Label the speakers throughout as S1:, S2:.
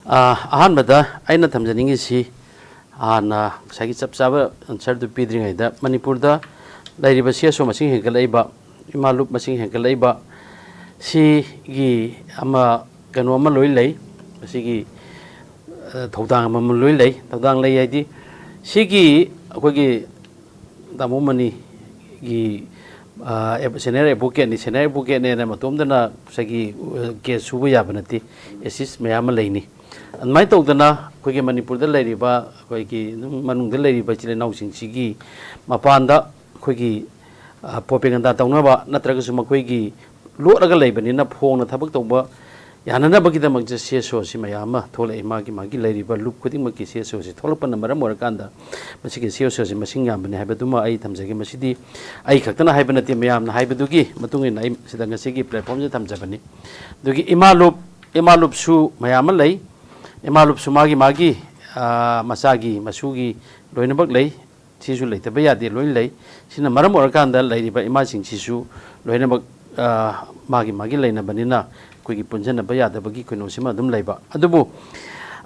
S1: ꯑꯍꯥꯟꯕꯗ ꯑꯩꯅ ꯊꯝꯖꯅꯤꯡꯉꯤꯁꯤ ꯍꯥꯟꯅ ꯉꯁꯥꯏꯒꯤ ꯆꯞ ꯆꯥꯕ ꯑꯟꯁꯔꯗꯨ ꯄꯤꯗ꯭ꯔꯤꯉꯩꯗ ꯃꯅꯤꯄꯨꯔꯗ ꯂꯩꯔꯤꯕ ꯁꯤꯑꯦꯁꯑꯣ ꯃꯁꯤꯡ ꯍꯦꯟꯒꯠꯂꯛꯏꯕ ꯏꯃꯥꯂꯨꯞ ꯃꯁꯤꯡ ꯍꯦꯟꯒꯠꯂꯛꯏꯕ ꯁꯤꯒꯤ ꯀꯩꯅꯣ ꯑꯃ ꯂꯣꯏ ꯂꯩ ꯃꯁꯤꯒꯤ ꯊꯧꯗꯥꯡ ꯑꯃ ꯂꯣꯏ ꯂꯩ ꯊꯧꯗꯥꯡ ꯂꯩ ꯍꯥꯏꯗꯤ ꯁꯤꯒꯤ ꯑꯩꯈꯣꯏꯒꯤ ꯇꯥꯃꯣ ꯃꯅꯤꯒꯤ ꯁꯦꯅꯤꯌꯔ ꯑꯦꯗꯚꯣꯀꯦꯠꯅꯤ ꯁꯦꯅꯤꯌꯔ ꯑꯦꯗꯚꯣꯀꯦꯠꯅꯦꯅ ꯃꯇꯣꯝꯗꯅ ꯉꯁꯥꯏꯒꯤ ꯀꯦꯁ ꯁꯨꯕ ꯌꯥꯕ ꯅꯠꯇꯦ ꯑꯦꯁꯤꯁ ꯃꯌꯥꯝ ꯑꯃ ꯂꯩꯅꯤ ꯑꯗꯨꯃꯥꯏꯅ ꯇꯧꯗꯅ ꯑꯩꯈꯣꯏꯒꯤ ꯃꯅꯤꯄꯨꯔꯗ ꯂꯩꯔꯤꯕ ꯑꯩꯈꯣꯏꯒꯤ ꯃꯅꯨꯡꯗ ꯂꯩꯔꯤꯕ ꯏꯆꯤꯜ ꯏꯅꯥꯎꯁꯤꯡꯁꯤꯒꯤ ꯃꯄꯥꯟꯗ ꯑꯩꯈꯣꯏꯒꯤ ꯄ꯭ꯔꯣꯄꯦꯒꯦꯟꯗꯥ ꯇꯧꯅꯕ ꯅꯠꯇ꯭ꯔꯒꯁꯨ ꯃꯈꯣꯏꯒꯤ ꯂꯣꯠꯂꯒ ꯂꯩꯕꯅꯤꯅ ꯐꯣꯡꯅ ꯊꯕꯛ ꯇꯧꯕ ꯌꯥꯅꯅꯕꯒꯤꯗꯃꯛꯇ ꯁꯤꯑꯦꯁꯑꯣꯁꯤ ꯃꯌꯥꯝ ꯑꯃ ꯊꯣꯛꯂꯛꯏ ꯃꯥꯒꯤ ꯂꯩꯔꯤꯕ ꯂꯨꯞ ꯈꯨꯗꯤꯡꯃꯛꯀꯤ ꯁꯤꯑꯦꯁꯑꯣꯁꯤ ꯊꯣꯛꯂꯛꯄꯅ ꯃꯔꯝ ꯑꯣꯏꯔꯀꯥꯟꯗ ꯃꯁꯤꯒꯤ ꯁꯤꯑꯦꯁꯑꯣꯁꯤ ꯃꯁꯤꯡ ꯌꯥꯝꯕꯅꯤ ꯍꯥꯏꯕꯗꯨꯃ ꯑꯩ ꯊꯝꯖꯒꯦ ꯃꯁꯤꯗꯤ ꯑꯩ ꯈꯛꯇꯅ ꯍꯥꯏꯕ ꯅꯠꯇꯦ ꯃꯌꯥꯝꯅ ꯍꯥꯏꯕꯗꯨꯒꯤ ꯃꯇꯨꯡ ꯏꯟꯅ ꯑꯩ ꯁꯤꯗ ꯉꯁꯤꯒꯤ ꯄ꯭ꯂꯦꯠꯐꯣꯝꯁꯤꯗ ꯊꯝꯖꯕꯅꯤ ꯑꯗꯨꯒꯤ ꯏꯃꯥꯂꯨꯞꯁꯨ ꯃꯌꯥꯝ ꯑꯃ ꯂꯩ ꯏꯃꯥꯂꯨꯞꯁꯨ ꯃꯥꯒꯤ ꯃꯆꯥꯒꯤ ꯃꯁꯨꯒꯤ ꯂꯣꯏꯅꯃꯛ ꯂꯩ ꯁꯤꯁꯨ ꯂꯩꯇꯕ ꯌꯥꯗꯦ ꯂꯣꯏꯅ ꯂꯩ ꯁꯤꯅ ꯃꯔꯝ ꯑꯣꯏꯔꯀꯥꯟꯗ ꯂꯩꯔꯤꯕ ꯏꯃꯥꯁꯤꯡꯁꯤꯁꯨ ꯂꯣꯏꯅꯃꯛ ꯃꯥꯒꯤ ꯂꯩꯅꯕꯅꯤꯅ ꯑꯩꯈꯣꯏꯒꯤ ꯄꯨꯟꯁꯤꯟꯅꯕ ꯌꯥꯗꯕꯒꯤ ꯀꯩꯅꯣꯁꯤꯃ ꯑꯗꯨꯝ ꯂꯩꯕ ꯑꯗꯨꯕꯨ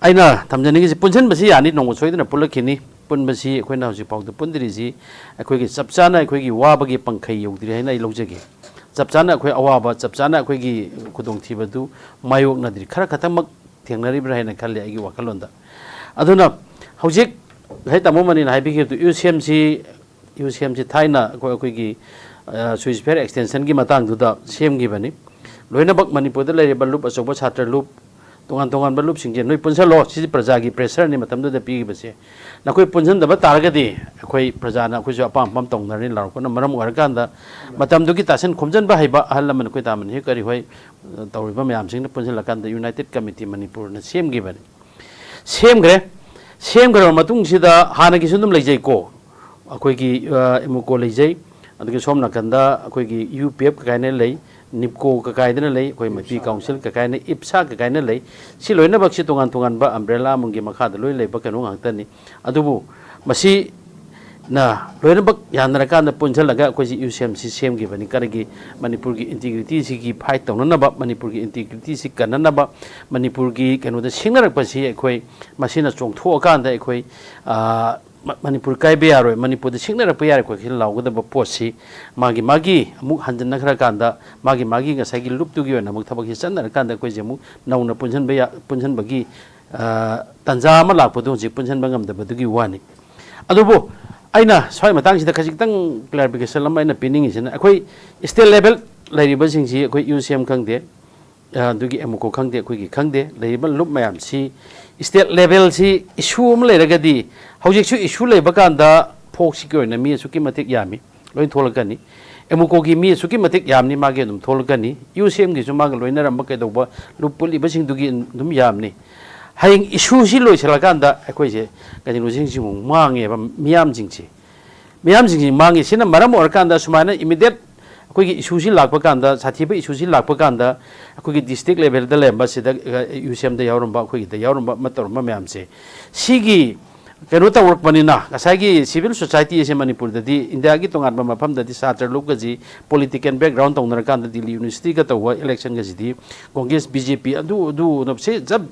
S1: ꯑꯩꯅ ꯊꯝꯖꯅꯤꯡꯉꯤꯁꯤ ꯄꯨꯟꯁꯤꯟꯕꯁꯤ ꯌꯥꯅꯤ ꯅꯣꯡꯃ ꯁꯣꯏꯗꯅ ꯄꯨꯜꯂꯛꯈꯤꯅꯤ ꯄꯨꯟꯕꯁꯤ ꯑꯩꯈꯣꯏꯅ ꯍꯧꯖꯤꯛ ꯐꯥꯎꯗ ꯄꯨꯟꯗ꯭ꯔꯤꯁꯤ ꯑꯩꯈꯣꯏꯒꯤ ꯆꯞ ꯆꯥꯅ ꯑꯩꯈꯣꯏꯒꯤ ꯋꯥꯕꯒꯤ ꯄꯪꯈꯩ ꯌꯧꯗ꯭ꯔꯤ ꯍꯥꯏꯅ ꯑꯩ ꯂꯧꯖꯒꯦ ꯆꯞ ꯆꯥꯅ ꯑꯩꯈꯣꯏ ꯑꯋꯥꯕ ꯆꯞ ꯆꯥꯅ ꯑꯩꯈꯣꯏꯒꯤ ꯈꯨꯗꯣꯡꯊꯤꯕꯗꯨ ꯃꯥꯌꯣꯛꯅꯗ꯭ꯔꯤ ꯈꯛꯇꯃꯛ ꯊꯦꯡꯅꯔꯤꯕ꯭ꯔꯥ ꯍꯥꯏꯅ ꯈꯜꯂꯤ ꯑꯩꯒꯤ ꯋꯥꯈꯜꯂꯣꯟꯗ ꯑꯗꯨꯅ ꯍꯧꯖꯤꯛ ꯉꯁꯥꯏ ꯇꯥꯃꯣ ꯃꯅꯤꯅ ꯍꯥꯏꯕꯤꯈꯤꯕꯗꯨ ꯌꯨꯁꯦꯝꯁꯤ ꯊꯥꯏꯅ ꯑꯩꯈꯣꯏꯒꯤ ꯁ꯭ꯋꯤꯁꯐꯤꯌꯔ ꯑꯦꯛꯁꯇꯦꯟꯁꯟꯒꯤ ꯃꯇꯥꯡꯗꯨꯗ ꯁꯦꯝꯈꯤꯕꯅꯤ ꯂꯣꯏꯅꯃꯛ ꯃꯅꯤꯄꯨꯔꯗ ꯂꯩꯔꯤꯕ ꯂꯨꯞ ꯑꯆꯧꯕ ꯁꯥꯇ꯭ꯔ ꯂꯨꯞ ꯇꯣꯉꯥꯟ ꯇꯣꯉꯥꯟꯕ ꯂꯨꯞꯁꯤꯡꯁꯦ ꯅꯣꯏ ꯄꯨꯟꯁꯜꯂꯣ ꯁꯤꯁꯤ ꯄ꯭ꯔꯖꯥꯒꯤ ꯄ꯭ꯔꯦꯁꯔꯅꯤ ꯃꯇꯝꯗꯨꯗ ꯄꯤꯈꯤꯕꯁꯦ ꯅꯈꯣꯏ ꯄꯨꯟꯁꯤꯟꯗꯕ ꯇꯥꯔꯒꯗꯤ ꯑꯩꯈꯣꯏ ꯄ꯭ꯔꯖꯥꯅ ꯑꯩꯈꯣꯏꯁꯨ ꯑꯄꯥꯝ ꯑꯄꯥꯝ ꯇꯧꯅꯔꯅꯤ ꯂꯥꯎꯔꯛꯄꯅ ꯃꯔꯝ ꯑꯣꯏꯔꯀꯥꯟꯗ ꯃꯇꯝꯗꯨꯒꯤ ꯇꯥꯁꯟ ꯈꯣꯝꯖꯤꯟꯕ ꯍꯩꯕ ꯑꯍꯜ ꯂꯃꯟ ꯑꯩꯈꯣꯏ ꯇꯥꯃꯅꯤ ꯀꯔꯤ ꯍꯣꯏ ꯇꯧꯔꯤꯕ ꯃꯌꯥꯝꯁꯤꯡꯅ ꯄꯨꯟꯁꯤꯜꯂꯀꯥꯟꯗ ꯌꯨꯅꯥꯏꯇꯦꯠ ꯀꯃꯤꯇꯤ ꯃꯅꯤꯄꯨꯔꯅ ꯁꯦꯝꯈꯤꯕꯅꯤ ꯁꯦꯝꯈ꯭ꯔꯕ ꯃꯇꯨꯡꯁꯤꯗ ꯍꯥꯟꯅꯒꯤꯁꯨ ꯑꯗꯨꯝ ꯂꯩꯖꯩꯀꯣ ꯑꯩꯈꯣꯏꯒꯤ ꯑꯦꯃꯨꯀꯣ ꯂꯩꯖꯩ ꯑꯗꯨꯒꯤ ꯁꯣꯝ ꯅꯥꯀꯟꯗ ꯑꯩꯈꯣꯏꯒꯤ UPF ꯀꯥꯏꯅ ꯂꯩ ꯅꯤꯞꯀꯣ ꯀꯥꯏꯗꯅ ꯂꯩ ꯑꯩꯈꯣꯏ ꯃꯩꯇꯩ ꯀꯥꯎꯟꯁꯤꯜ ꯀꯥꯏꯅ ꯏꯞꯁꯥ ꯀꯥꯏꯅ ꯂꯩ ꯁꯤ ꯂꯣꯏꯅꯃꯛꯁꯤ ꯇꯣꯉꯥꯟ ꯇꯣꯉꯥꯟꯕ ꯑꯝꯕ꯭ꯔꯦꯂꯥ ꯑꯃꯒꯤ ꯃꯈꯥꯗ ꯂꯣꯏ ꯂꯩꯕ ꯀꯩꯅꯣ ꯉꯥꯛꯇꯅꯤ ꯑꯗꯨꯕꯨ ꯃꯁꯤꯅ ꯂꯣꯏꯅꯃꯛ ꯌꯥꯅꯔꯀꯥꯟꯗ ꯄꯨꯟꯁꯤꯜꯂꯒ ꯑꯩꯈꯣꯏꯁꯤ ꯌꯨꯁꯦꯝꯁꯤ ꯁꯦꯝꯈꯤꯕꯅꯤ ꯀꯔꯤꯒꯤ ꯃꯅꯤꯄꯨꯔꯒꯤ ꯏꯟꯇꯤꯒ꯭ꯔꯤꯇꯤꯁꯤꯒꯤ ꯐꯥꯏꯠ ꯇꯧꯅꯅꯕ ꯃꯅꯤꯄꯨꯔꯒꯤ ꯏꯟꯇꯤꯒ꯭ꯔꯤꯇꯤꯁꯤ ꯀꯟꯅꯅꯕ ꯃꯅꯤꯄꯨꯔꯒꯤ ꯀꯩꯅꯣꯗ ꯁꯤꯡꯅꯔꯛꯄꯁꯤ ꯑꯩꯈꯣꯏ ꯃꯁꯤꯅ ꯆꯣꯡꯊꯣꯛꯑꯀꯥꯟꯗ ꯑꯩꯈꯣꯏ ꯃꯅꯤꯄꯨꯔ ꯀꯥꯏꯕ ꯌꯥꯔꯣꯏ ꯃꯅꯤꯄꯨꯔꯗ ꯁꯤꯡꯅꯔꯛꯄ ꯌꯥꯔꯣꯏ ꯑꯩꯈꯣꯏ ꯂꯥꯎꯒꯗꯕ ꯄꯣꯠꯁꯤ ꯃꯥꯒꯤ ꯑꯃꯨꯛ ꯍꯟꯖꯤꯟꯅꯈ꯭ꯔꯀꯥꯟꯗ ꯃꯥꯒꯤ ꯉꯁꯥꯏꯒꯤ ꯂꯨꯞꯇꯨꯒꯤ ꯑꯣꯏꯅ ꯑꯃꯨꯛ ꯊꯕꯛꯁꯤ ꯆꯠꯅꯔꯀꯥꯟꯗ ꯑꯩꯈꯣꯏꯁꯦ ꯑꯃꯨꯛ ꯅꯧꯅ ꯄꯨꯟꯁꯤꯟꯕꯒꯤ ꯇꯥꯟꯖꯥ ꯑꯃ ꯂꯥꯛꯄꯗꯣ ꯍꯧꯖꯤꯛ ꯄꯨꯟꯁꯤꯟꯕ ꯉꯝꯗꯕꯗꯨꯒꯤ ꯋꯥꯅꯤ ꯑꯗꯨꯕꯨ ꯑꯩꯅ ꯁ꯭ꯋꯥꯏ ꯃꯇꯥꯡꯁꯤꯗ ꯈꯖꯤꯛꯇꯪ ꯀ꯭ꯂꯥꯔꯤꯐꯤꯀꯦꯁꯟ ꯑꯃ ꯑꯩꯅ ꯄꯤꯅꯤꯡꯉꯤꯁꯤꯅ ꯑꯩꯈꯣꯏ ꯁ꯭ꯇꯦꯠ ꯂꯦꯚꯦꯜ ꯂꯩꯔꯤꯕꯁꯤꯡꯁꯤ ꯑꯩꯈꯣই UCM ꯈꯪꯗꯦ ꯑꯗꯨꯒꯤ ꯑꯦꯃꯨꯀꯣ ꯈꯪꯗꯦ ꯑꯩꯈꯣꯏꯒꯤ ꯈꯪꯗꯦ ꯂꯩꯔꯤꯕ ꯂꯨꯞ ꯃꯌꯥꯝꯁꯤ ꯁ꯭ꯇꯦꯠ ꯂꯦꯚꯦꯜꯁꯤ ꯏꯁꯨ ꯑꯃ ꯂꯩꯔꯒꯗꯤ ꯍꯧꯖꯤꯛꯁꯨ ꯏꯁꯨ ꯂꯩꯕ ꯀꯥꯟꯗ ꯐꯣꯛꯁꯤꯒꯤ ꯑꯣꯏꯅ ꯃꯤ ꯑꯁꯨꯛꯀꯤ ꯃꯇꯤꯛ ꯌꯥꯝꯃꯤ ꯂꯣꯏ ꯊꯣꯛꯂꯛꯀꯅꯤ ꯑꯦꯃꯨꯀꯣꯒꯤ ꯃꯤ ꯑꯁꯨꯛꯀꯤ ꯃꯇꯤꯛ ꯌꯥꯝꯅꯤ ꯃꯥꯒꯤ ꯑꯗꯨꯝ ꯊꯣꯛꯂꯛꯀꯅꯤ UCMꯒꯤꯁꯨ ꯃꯥꯒ ꯂꯣꯏꯅꯔꯝꯕ ꯀꯩꯗꯧꯕ ꯂꯨꯞ ꯄꯨꯜꯂꯤꯕꯁꯤꯡꯗꯨꯒꯤ ꯑꯗꯨꯝ ꯌꯥꯝꯅꯤ ꯍꯌꯦꯡ ꯏꯁꯨꯁꯤ ꯂꯣꯏꯁꯤꯜꯂꯀꯥꯟꯗ ꯑꯩꯈꯣꯏꯁꯦ ꯀꯩꯅꯣꯁꯤꯡꯁꯤ ꯑꯃꯨꯛ ꯃꯥꯡꯉꯦꯕ ꯃꯤꯌꯥꯝꯁꯤꯡꯁꯤ ꯃꯥꯡꯉꯤ ꯁꯤꯅ ꯃꯔꯝ ꯑꯣꯏꯔꯀꯥꯟꯗ ꯁꯨꯃꯥꯏꯅ ꯏꯃꯤꯗꯦꯠ ꯑꯩꯈꯣꯏꯒꯤ ꯏꯁꯨꯁꯤ ꯂꯥꯛꯄ ꯀꯥꯟꯗ ꯁꯥꯊꯤꯕ ꯏꯁꯨꯁꯤ ꯂꯥꯛꯄ ꯀꯥꯟꯗ ꯑꯩꯈꯣꯏꯒꯤ ꯗꯤꯁꯇ꯭ꯔꯤꯛ ꯂꯦꯚꯦꯜꯗ ꯂꯩꯔꯝꯕ ꯁꯤꯗ UCMꯗ ꯌꯥꯎꯔꯝꯕ ꯑꯩꯈꯣꯏꯒꯤꯗ ꯌꯥꯎꯔꯝꯕ ꯑꯃ ꯇꯧꯔꯝꯕ ꯃꯌꯥꯝꯁꯦ ꯁꯤꯒꯤ ꯀꯩꯅꯣ ꯇꯧꯔꯛꯄꯅꯤꯅ ꯉꯁꯥꯏꯒꯤ ꯁꯤꯚꯤꯜ ꯁꯣꯁꯥꯏꯇꯤ ꯑꯁꯤ ꯃꯅꯤꯄꯨꯔꯗꯗꯤ ꯏꯟꯗꯤꯌꯥꯒꯤ ꯇꯣꯉꯥꯟꯕ ꯃꯐꯝꯗꯗꯤ ꯁꯥꯇ꯭ꯔ ꯂꯨꯞꯀꯁꯤ ꯄꯣꯂꯤꯇꯤꯀꯦꯜ ꯕꯦꯛꯒ꯭ꯔꯥꯎꯟ ꯇꯧꯅꯔꯀꯥꯟꯗ ꯗꯤꯜꯂꯤ ꯌꯨꯅꯤꯚꯔꯁꯤꯇꯤꯒ ꯇꯧꯕ ꯏꯂꯦꯛꯁꯟꯒꯁꯤꯗꯤ ꯀꯣꯡꯒ꯭ꯔꯦꯁ BJP ꯑꯗꯨꯁꯦ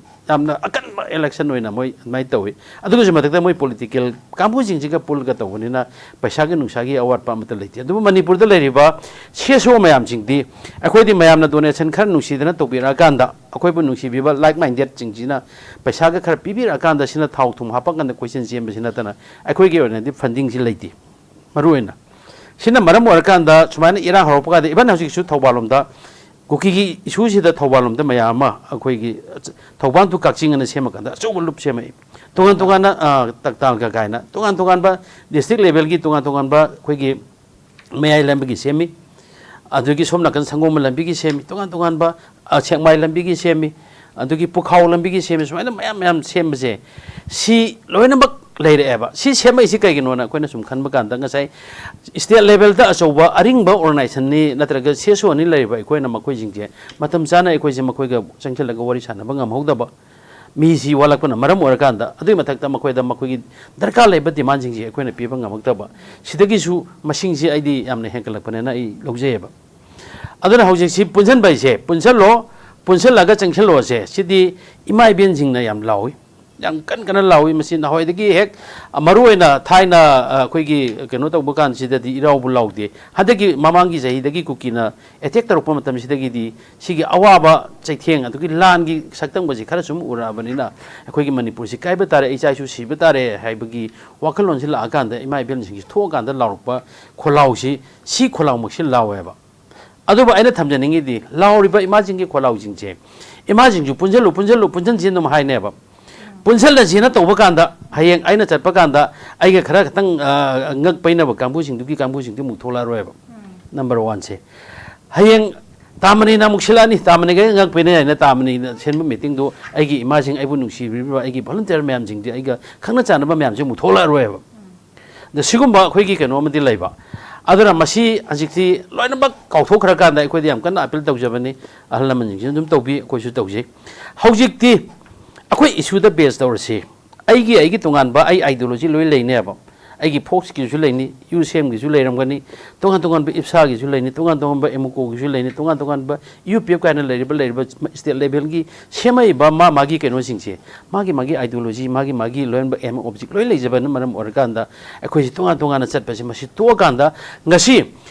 S1: ꯌꯥꯝꯅ ꯑꯀꯟꯕ ꯏꯂꯦꯛꯁꯟ ꯑꯣꯏꯅ ꯃꯣꯏ ꯑꯗꯨꯃꯥꯏꯅ ꯇꯧꯏ ꯑꯗꯨꯒꯤꯁꯨ ꯃꯊꯛꯇ ꯃꯣꯏ ꯄꯣꯂꯤꯇꯤꯀꯦꯜ ꯀꯥꯡꯕꯨꯁꯤꯡꯁꯤꯒ ꯄꯨꯜꯂꯒ ꯇꯧꯕꯅꯤꯅ ꯄꯩꯁꯥꯒꯤ ꯅꯨꯡꯁꯥꯒꯤ ꯑꯋꯥꯠꯄ ꯑꯃꯠꯇ ꯂꯩꯇꯦ ꯑꯗꯨꯕꯨ ꯃꯅꯤꯄꯨꯔꯗ ꯂꯩꯔꯤꯕ CSO ꯃꯌꯥꯝꯁꯤꯡꯗꯤ ꯑꯩꯈꯣꯏꯗꯤ ꯃꯌꯥꯝꯅ ꯗꯣꯅꯦꯁꯟ ꯈꯔ ꯅꯨꯡꯁꯤꯗꯅ ꯇꯧꯕꯤꯔꯛꯑꯀꯥꯟꯗ ꯑꯩꯈꯣꯏꯕꯨ ꯅꯨꯡꯁꯤꯕꯤꯕ ꯂꯥꯏꯛ ꯃꯥꯏꯟꯗꯦꯠꯁꯤꯡꯁꯤꯅ ꯄꯩꯁꯥꯒ ꯈꯔ ꯄꯤꯕꯤꯔꯛꯑꯀꯥꯟꯗ ꯁꯤꯅ ꯊꯥꯎ ꯊꯨꯝ ꯍꯥꯞꯄꯀꯥꯟꯗ ꯀꯣꯏꯆꯦꯟ ꯆꯦꯟꯕꯁꯤ ꯅꯠꯇꯅ ꯑꯩꯈꯣꯏꯒꯤ ꯑꯣꯏꯅꯗꯤ ꯐꯟꯗꯤꯡꯁꯤ ꯂꯩꯇꯦ ꯃꯔꯨꯑꯣꯏꯅ ꯁꯤꯅ ꯃꯔꯝ ꯑꯣꯏꯔꯀꯥꯟꯗ ꯁꯨꯃꯥꯏꯅ ꯏꯔꯥꯡ ꯍꯧꯔꯛꯄ ꯀꯥꯟꯗ ꯏꯚꯟ ꯍꯧꯖꯤꯛꯁꯨ ꯊꯧꯕꯥꯜꯂꯣꯝꯗ ꯀꯨꯀꯤꯒꯤ ꯏꯁꯨꯁꯤꯗ ꯊꯧꯕꯥꯜꯂꯣꯝꯗ ꯃꯌꯥꯝ ꯑꯃ ꯑꯩꯈꯣꯏꯒꯤ ꯊꯧꯕꯥꯜ ꯇꯨ ꯀꯛꯆꯤꯡ ꯑꯅ ꯁꯦꯝꯃꯀꯥꯟꯗ ꯑꯆꯧꯕ ꯂꯨꯞ ꯁꯦꯝꯃꯛꯏ ꯇꯣꯉꯥꯟ ꯇꯣꯉꯥꯟꯅ ꯇꯛꯇꯥꯜꯒ ꯀꯥꯏꯅ ꯇꯣꯉꯥꯟ ꯇꯣꯉꯥꯟꯕ ꯗꯤꯁꯇ꯭ꯔꯤꯛ ꯂꯦꯚꯦꯜꯒꯤ ꯇꯣꯉꯥꯟ ꯇꯣꯉꯥꯟꯕ ꯑꯩꯈꯣꯏꯒꯤ ꯃꯌꯥꯏ ꯂꯝꯕꯤꯒꯤ ꯁꯦꯝꯃꯤ ꯑꯗꯨꯒꯤ ꯁꯣꯝ ꯅꯥꯀꯟ ꯁꯪꯒꯣꯝꯕ ꯂꯝꯕꯤꯒꯤ ꯁꯦꯝꯃꯤ ꯇꯣꯉꯥꯟ ꯇꯣꯉꯥꯟꯕ ꯁꯦꯛꯃꯥꯏ ꯂꯝꯕꯤꯒꯤ ꯁꯦꯝꯃꯤ ꯑꯗꯨꯒꯤ ꯄꯨꯈꯥꯎ ꯂꯝꯕꯤꯒꯤ ꯁꯦꯝꯃꯤ ꯁꯨꯃꯥꯏꯅ ꯃꯌꯥꯝ ꯁꯦꯝꯕꯁꯦ ꯁꯤ ꯂꯣꯏꯅꯃꯛ ꯂꯩꯔꯛꯑꯦꯕ ꯁꯤ ꯁꯦꯝꯃꯛꯏꯁꯤ ꯀꯩꯒꯤꯅꯣꯅ ꯑꯩꯈꯣꯏꯅ ꯁꯨꯝ ꯈꯟꯕ ꯀꯥꯟꯗ ꯉꯁꯥꯏ ꯁ꯭ꯇꯦꯠ ꯂꯦꯚꯦꯜꯗ ꯑꯆꯧꯕ ꯑꯔꯤꯡꯕ ꯑꯣꯔꯒꯅꯥꯏꯖꯦꯁꯟꯅꯤ ꯅꯠꯇ꯭ꯔꯒ CSOꯅꯤ ꯂꯩꯔꯤꯕ ꯑꯩꯈꯣꯏꯅ ꯃꯈꯣꯏꯁꯤꯡꯁꯦ ꯃꯇꯝ ꯆꯥꯅ ꯑꯩꯈꯣꯏꯁꯦ ꯃꯈꯣꯏꯒ ꯆꯪꯁꯤꯜꯂꯒ ꯋꯥꯔꯤ ꯁꯥꯟꯅꯕ ꯉꯝꯍꯧꯗꯕ ꯃꯤꯁꯤ ꯋꯥꯠꯂꯛꯄꯅ ꯃꯔꯝ ꯑꯣꯏꯔꯀꯥꯟꯗ ꯑꯗꯨꯒꯤ ꯃꯊꯛꯇ ꯃꯈꯣꯏꯒꯤ ꯗꯔꯀꯥꯔ ꯂꯩꯕ ꯗꯤꯃꯥꯟꯁꯤꯡꯁꯤ ꯑꯩꯈꯣꯏꯅ ꯄꯤꯕ ꯉꯝꯃꯛꯇꯕ ꯁꯤꯗꯒꯤꯁꯨ ꯃꯁꯤꯡꯁꯤ ꯑꯩꯗꯤ ꯌꯥꯝꯅ ꯍꯦꯟꯒꯠꯂꯛꯄꯅꯦꯅ ꯑꯩ ꯂꯧꯖꯩꯑꯕ ꯑꯗꯨꯅ ꯍꯧꯖꯤꯛꯁꯤ ꯄꯨꯟꯁꯤꯟꯕ ꯍꯥꯏꯁꯦ ꯄꯨꯟꯁꯤꯜꯂꯣ ꯄꯨꯟꯁꯤꯜꯂꯒ ꯆꯪꯁꯤꯜꯂꯣꯁꯦ ꯁꯤꯗꯤ ꯏꯃꯥ ꯏꯕꯦꯟꯁꯤꯡꯅ ꯌꯥꯝ ꯂꯥꯎꯏ ꯌꯥꯝ ꯀꯟꯅ ꯂꯥꯎꯏ ꯃꯁꯤ ꯅꯍꯥꯟꯋꯥꯏꯗꯒꯤ ꯍꯦꯛ ꯃꯔꯨꯑꯣꯏꯅ ꯊꯥꯏꯅ ꯑꯩꯈꯣꯏꯒꯤ ꯀꯩꯅꯣ ꯇꯧꯕ ꯀꯥꯟꯁꯤꯗꯗꯤ ꯏꯔꯥꯎꯕꯨ ꯂꯥꯎꯗꯦ ꯍꯟꯗꯛꯀꯤ ꯃꯃꯥꯡꯒꯤ ꯆꯍꯤꯗꯒꯤ ꯀꯨꯀꯤꯅ ꯑꯦꯇꯦꯛ ꯇꯧꯔꯛꯄ ꯃꯇꯝꯁꯤꯗꯒꯤꯗꯤ ꯁꯤꯒꯤ ꯑꯋꯥꯕ ꯆꯩꯊꯦꯡ ꯑꯗꯨꯒꯤ ꯂꯥꯟꯒꯤ ꯁꯛꯇꯝꯕꯁꯤ ꯈꯔ ꯁꯨꯝ ꯎꯔꯛꯑꯕꯅꯤ나 ꯑꯩꯈꯣꯏꯒꯤ ꯃꯅꯤꯄꯨꯔꯁꯤ ꯀꯥꯏꯕ ꯇꯥꯔꯦ ꯏꯆꯥ ꯏꯁꯨ ꯁꯤꯕ ꯇꯥꯔꯦ ꯍꯥꯏꯕꯒꯤ ꯋꯥꯈꯜꯂꯣꯟꯁꯤ ꯂꯥꯛꯑꯀꯥꯟꯗ ꯏꯃꯥ ꯏꯕꯦꯜꯁꯤꯡꯁꯤ ꯊꯣꯛꯑꯀꯥꯟꯗ ꯂꯥꯎꯔꯛꯄ ꯈꯣꯜꯂꯥꯎꯁꯤ ꯁꯤ ꯈꯣꯜꯂꯥꯎꯃꯛꯁꯤ ꯂꯥꯎꯋꯦꯕ ꯑꯗꯨꯕꯨ ꯑꯩꯅ ꯊꯝꯖꯅꯤꯡꯉꯤꯗꯤ ꯂꯥꯎꯔꯤꯕ ꯏꯃꯥꯁꯤꯡꯒꯤ ꯈꯣꯜꯂꯥꯎꯁꯤꯡꯁꯦ ꯏꯃꯥꯁꯤꯡꯁꯨ ꯄꯨꯟꯁꯤꯟꯁꯤꯅ ꯍꯥꯏꯅꯦꯕ ꯄꯨꯟꯁꯤꯜꯂꯁꯤꯅ ꯇꯧꯕ ꯀꯥꯟꯗ ꯍꯌꯦꯡ ꯑꯩꯅ ꯆꯠꯄ ꯀꯥꯟꯗ ꯑꯩꯒ ꯈꯔ ꯈꯤꯇꯪ ꯉꯛ ꯄꯩꯅꯕ ꯀꯥꯡꯕꯨꯁꯤꯡꯗꯨ ꯑꯃꯨꯛ ꯊꯣꯛꯂꯛꯑꯔꯣꯏꯕ ꯅꯝꯕꯔ 1ꯁꯦ ꯍꯌꯦꯡ ꯇꯥꯃꯅꯤꯅ ꯑꯃꯨꯛ ꯁꯤꯜꯂꯛꯑꯅꯤ ꯇꯥꯃꯅꯤꯒ ꯉꯛ ꯄꯩꯅꯩ ꯍꯥꯏꯅ ꯇꯥꯃꯅꯤꯅ ꯁꯤꯟꯕ ꯃꯤꯇꯤꯡꯗꯨ ꯑꯩꯒꯤ ꯏꯃꯥꯁꯤꯡ ꯑꯩꯕꯨ ꯅꯨꯡꯁꯤꯕꯤꯔꯤꯕ ꯑꯩꯒꯤ ꯚꯣꯂꯨꯟꯇꯤꯌꯔ ꯃꯌꯥꯝꯁꯤꯡꯗꯤ ꯑꯩꯒ ꯈꯪꯅ ꯆꯥꯟꯅꯕ ꯃꯌꯥꯝꯁꯦ ꯑꯃꯨꯛ ꯊꯣꯛꯂꯛꯑꯔꯣꯏꯕ ꯑꯗ ꯁꯤꯒꯨꯝꯕ ꯑꯩꯈꯣꯏꯒꯤ ꯀꯩꯅꯣ ꯑꯃꯗꯤ ꯂꯩꯕ ꯑꯗꯨꯅ ꯃꯁꯤ ꯍꯧꯖꯤꯛꯇꯤ ꯂꯣꯏꯅꯃꯛ ꯀꯥꯎꯊꯣꯛꯈ꯭ꯔꯀꯥꯟꯗ ꯑꯩꯈꯣꯏꯗꯤ ꯌꯥꯝ ꯀꯟꯅ ꯑꯄꯤꯜ ꯇꯧꯖꯕꯅꯤ ꯑꯍꯜ ꯂꯃꯟꯁꯤꯡꯁꯤꯅ ꯑꯗꯨꯝ ꯇꯧꯕꯤ ꯑꯩꯈꯣꯏꯁꯨ ꯇꯧꯖꯩ ꯍꯧꯖꯤꯛꯇꯤ ꯑꯩꯈꯣꯏ ꯏꯁꯨꯗ ꯕꯦꯁ ꯇꯧꯔꯁꯤ ꯑꯩꯒꯤ ꯇꯣꯉꯥꯟꯕ ꯑꯩ ꯑꯥꯏꯗꯤꯌꯣꯂꯣꯖꯤ ꯂꯣꯏ ꯂꯩꯅꯦꯕ ꯑꯩꯒꯤ ꯐꯣꯛꯁꯀꯤꯁꯨ ꯂꯩꯅꯤ ꯌꯨ ꯁꯦꯝꯒꯤꯁꯨ ꯂꯩꯔꯝꯒꯅꯤ ꯇꯣꯉꯥꯟꯕ ꯏꯞꯁꯥꯒꯤꯁꯨ ꯂꯩꯅꯤꯇꯣꯉꯥꯟꯕ ꯑꯦꯃꯨꯀꯣꯒꯤꯁꯨ ꯂꯩꯅꯤ ꯇꯣꯉꯥꯟꯕ ꯌꯨ ꯄꯤ ꯑꯦꯐ ꯀꯥꯏꯅ ꯂꯩꯔꯤꯕ ꯁ꯭ꯇꯦꯠ ꯂꯦꯚꯦꯜꯒꯤ ꯁꯦꯝꯃꯛꯏꯕ ꯃꯥꯒꯤ ꯀꯩꯅꯣꯁꯤꯡꯁꯦ ꯃꯥꯒꯤ ꯑꯥꯏꯗꯤꯌꯣꯂꯣꯖꯤ ꯃꯥꯒꯤ ꯂꯣꯏꯅꯕ ꯑꯦꯝ ꯑꯣꯕꯖꯦꯛ ꯂꯣꯏ ꯂꯩꯖꯕꯅ ꯃꯔꯝ ꯑꯣꯏꯔꯀꯥꯟꯗ ꯑꯩꯈꯣꯏꯁꯤ ꯇꯣꯉꯥꯟꯅ ꯆꯠꯄꯁꯤ ꯃꯁꯤ ꯇꯣꯛꯑꯀꯥꯟꯗ ꯉꯁꯤ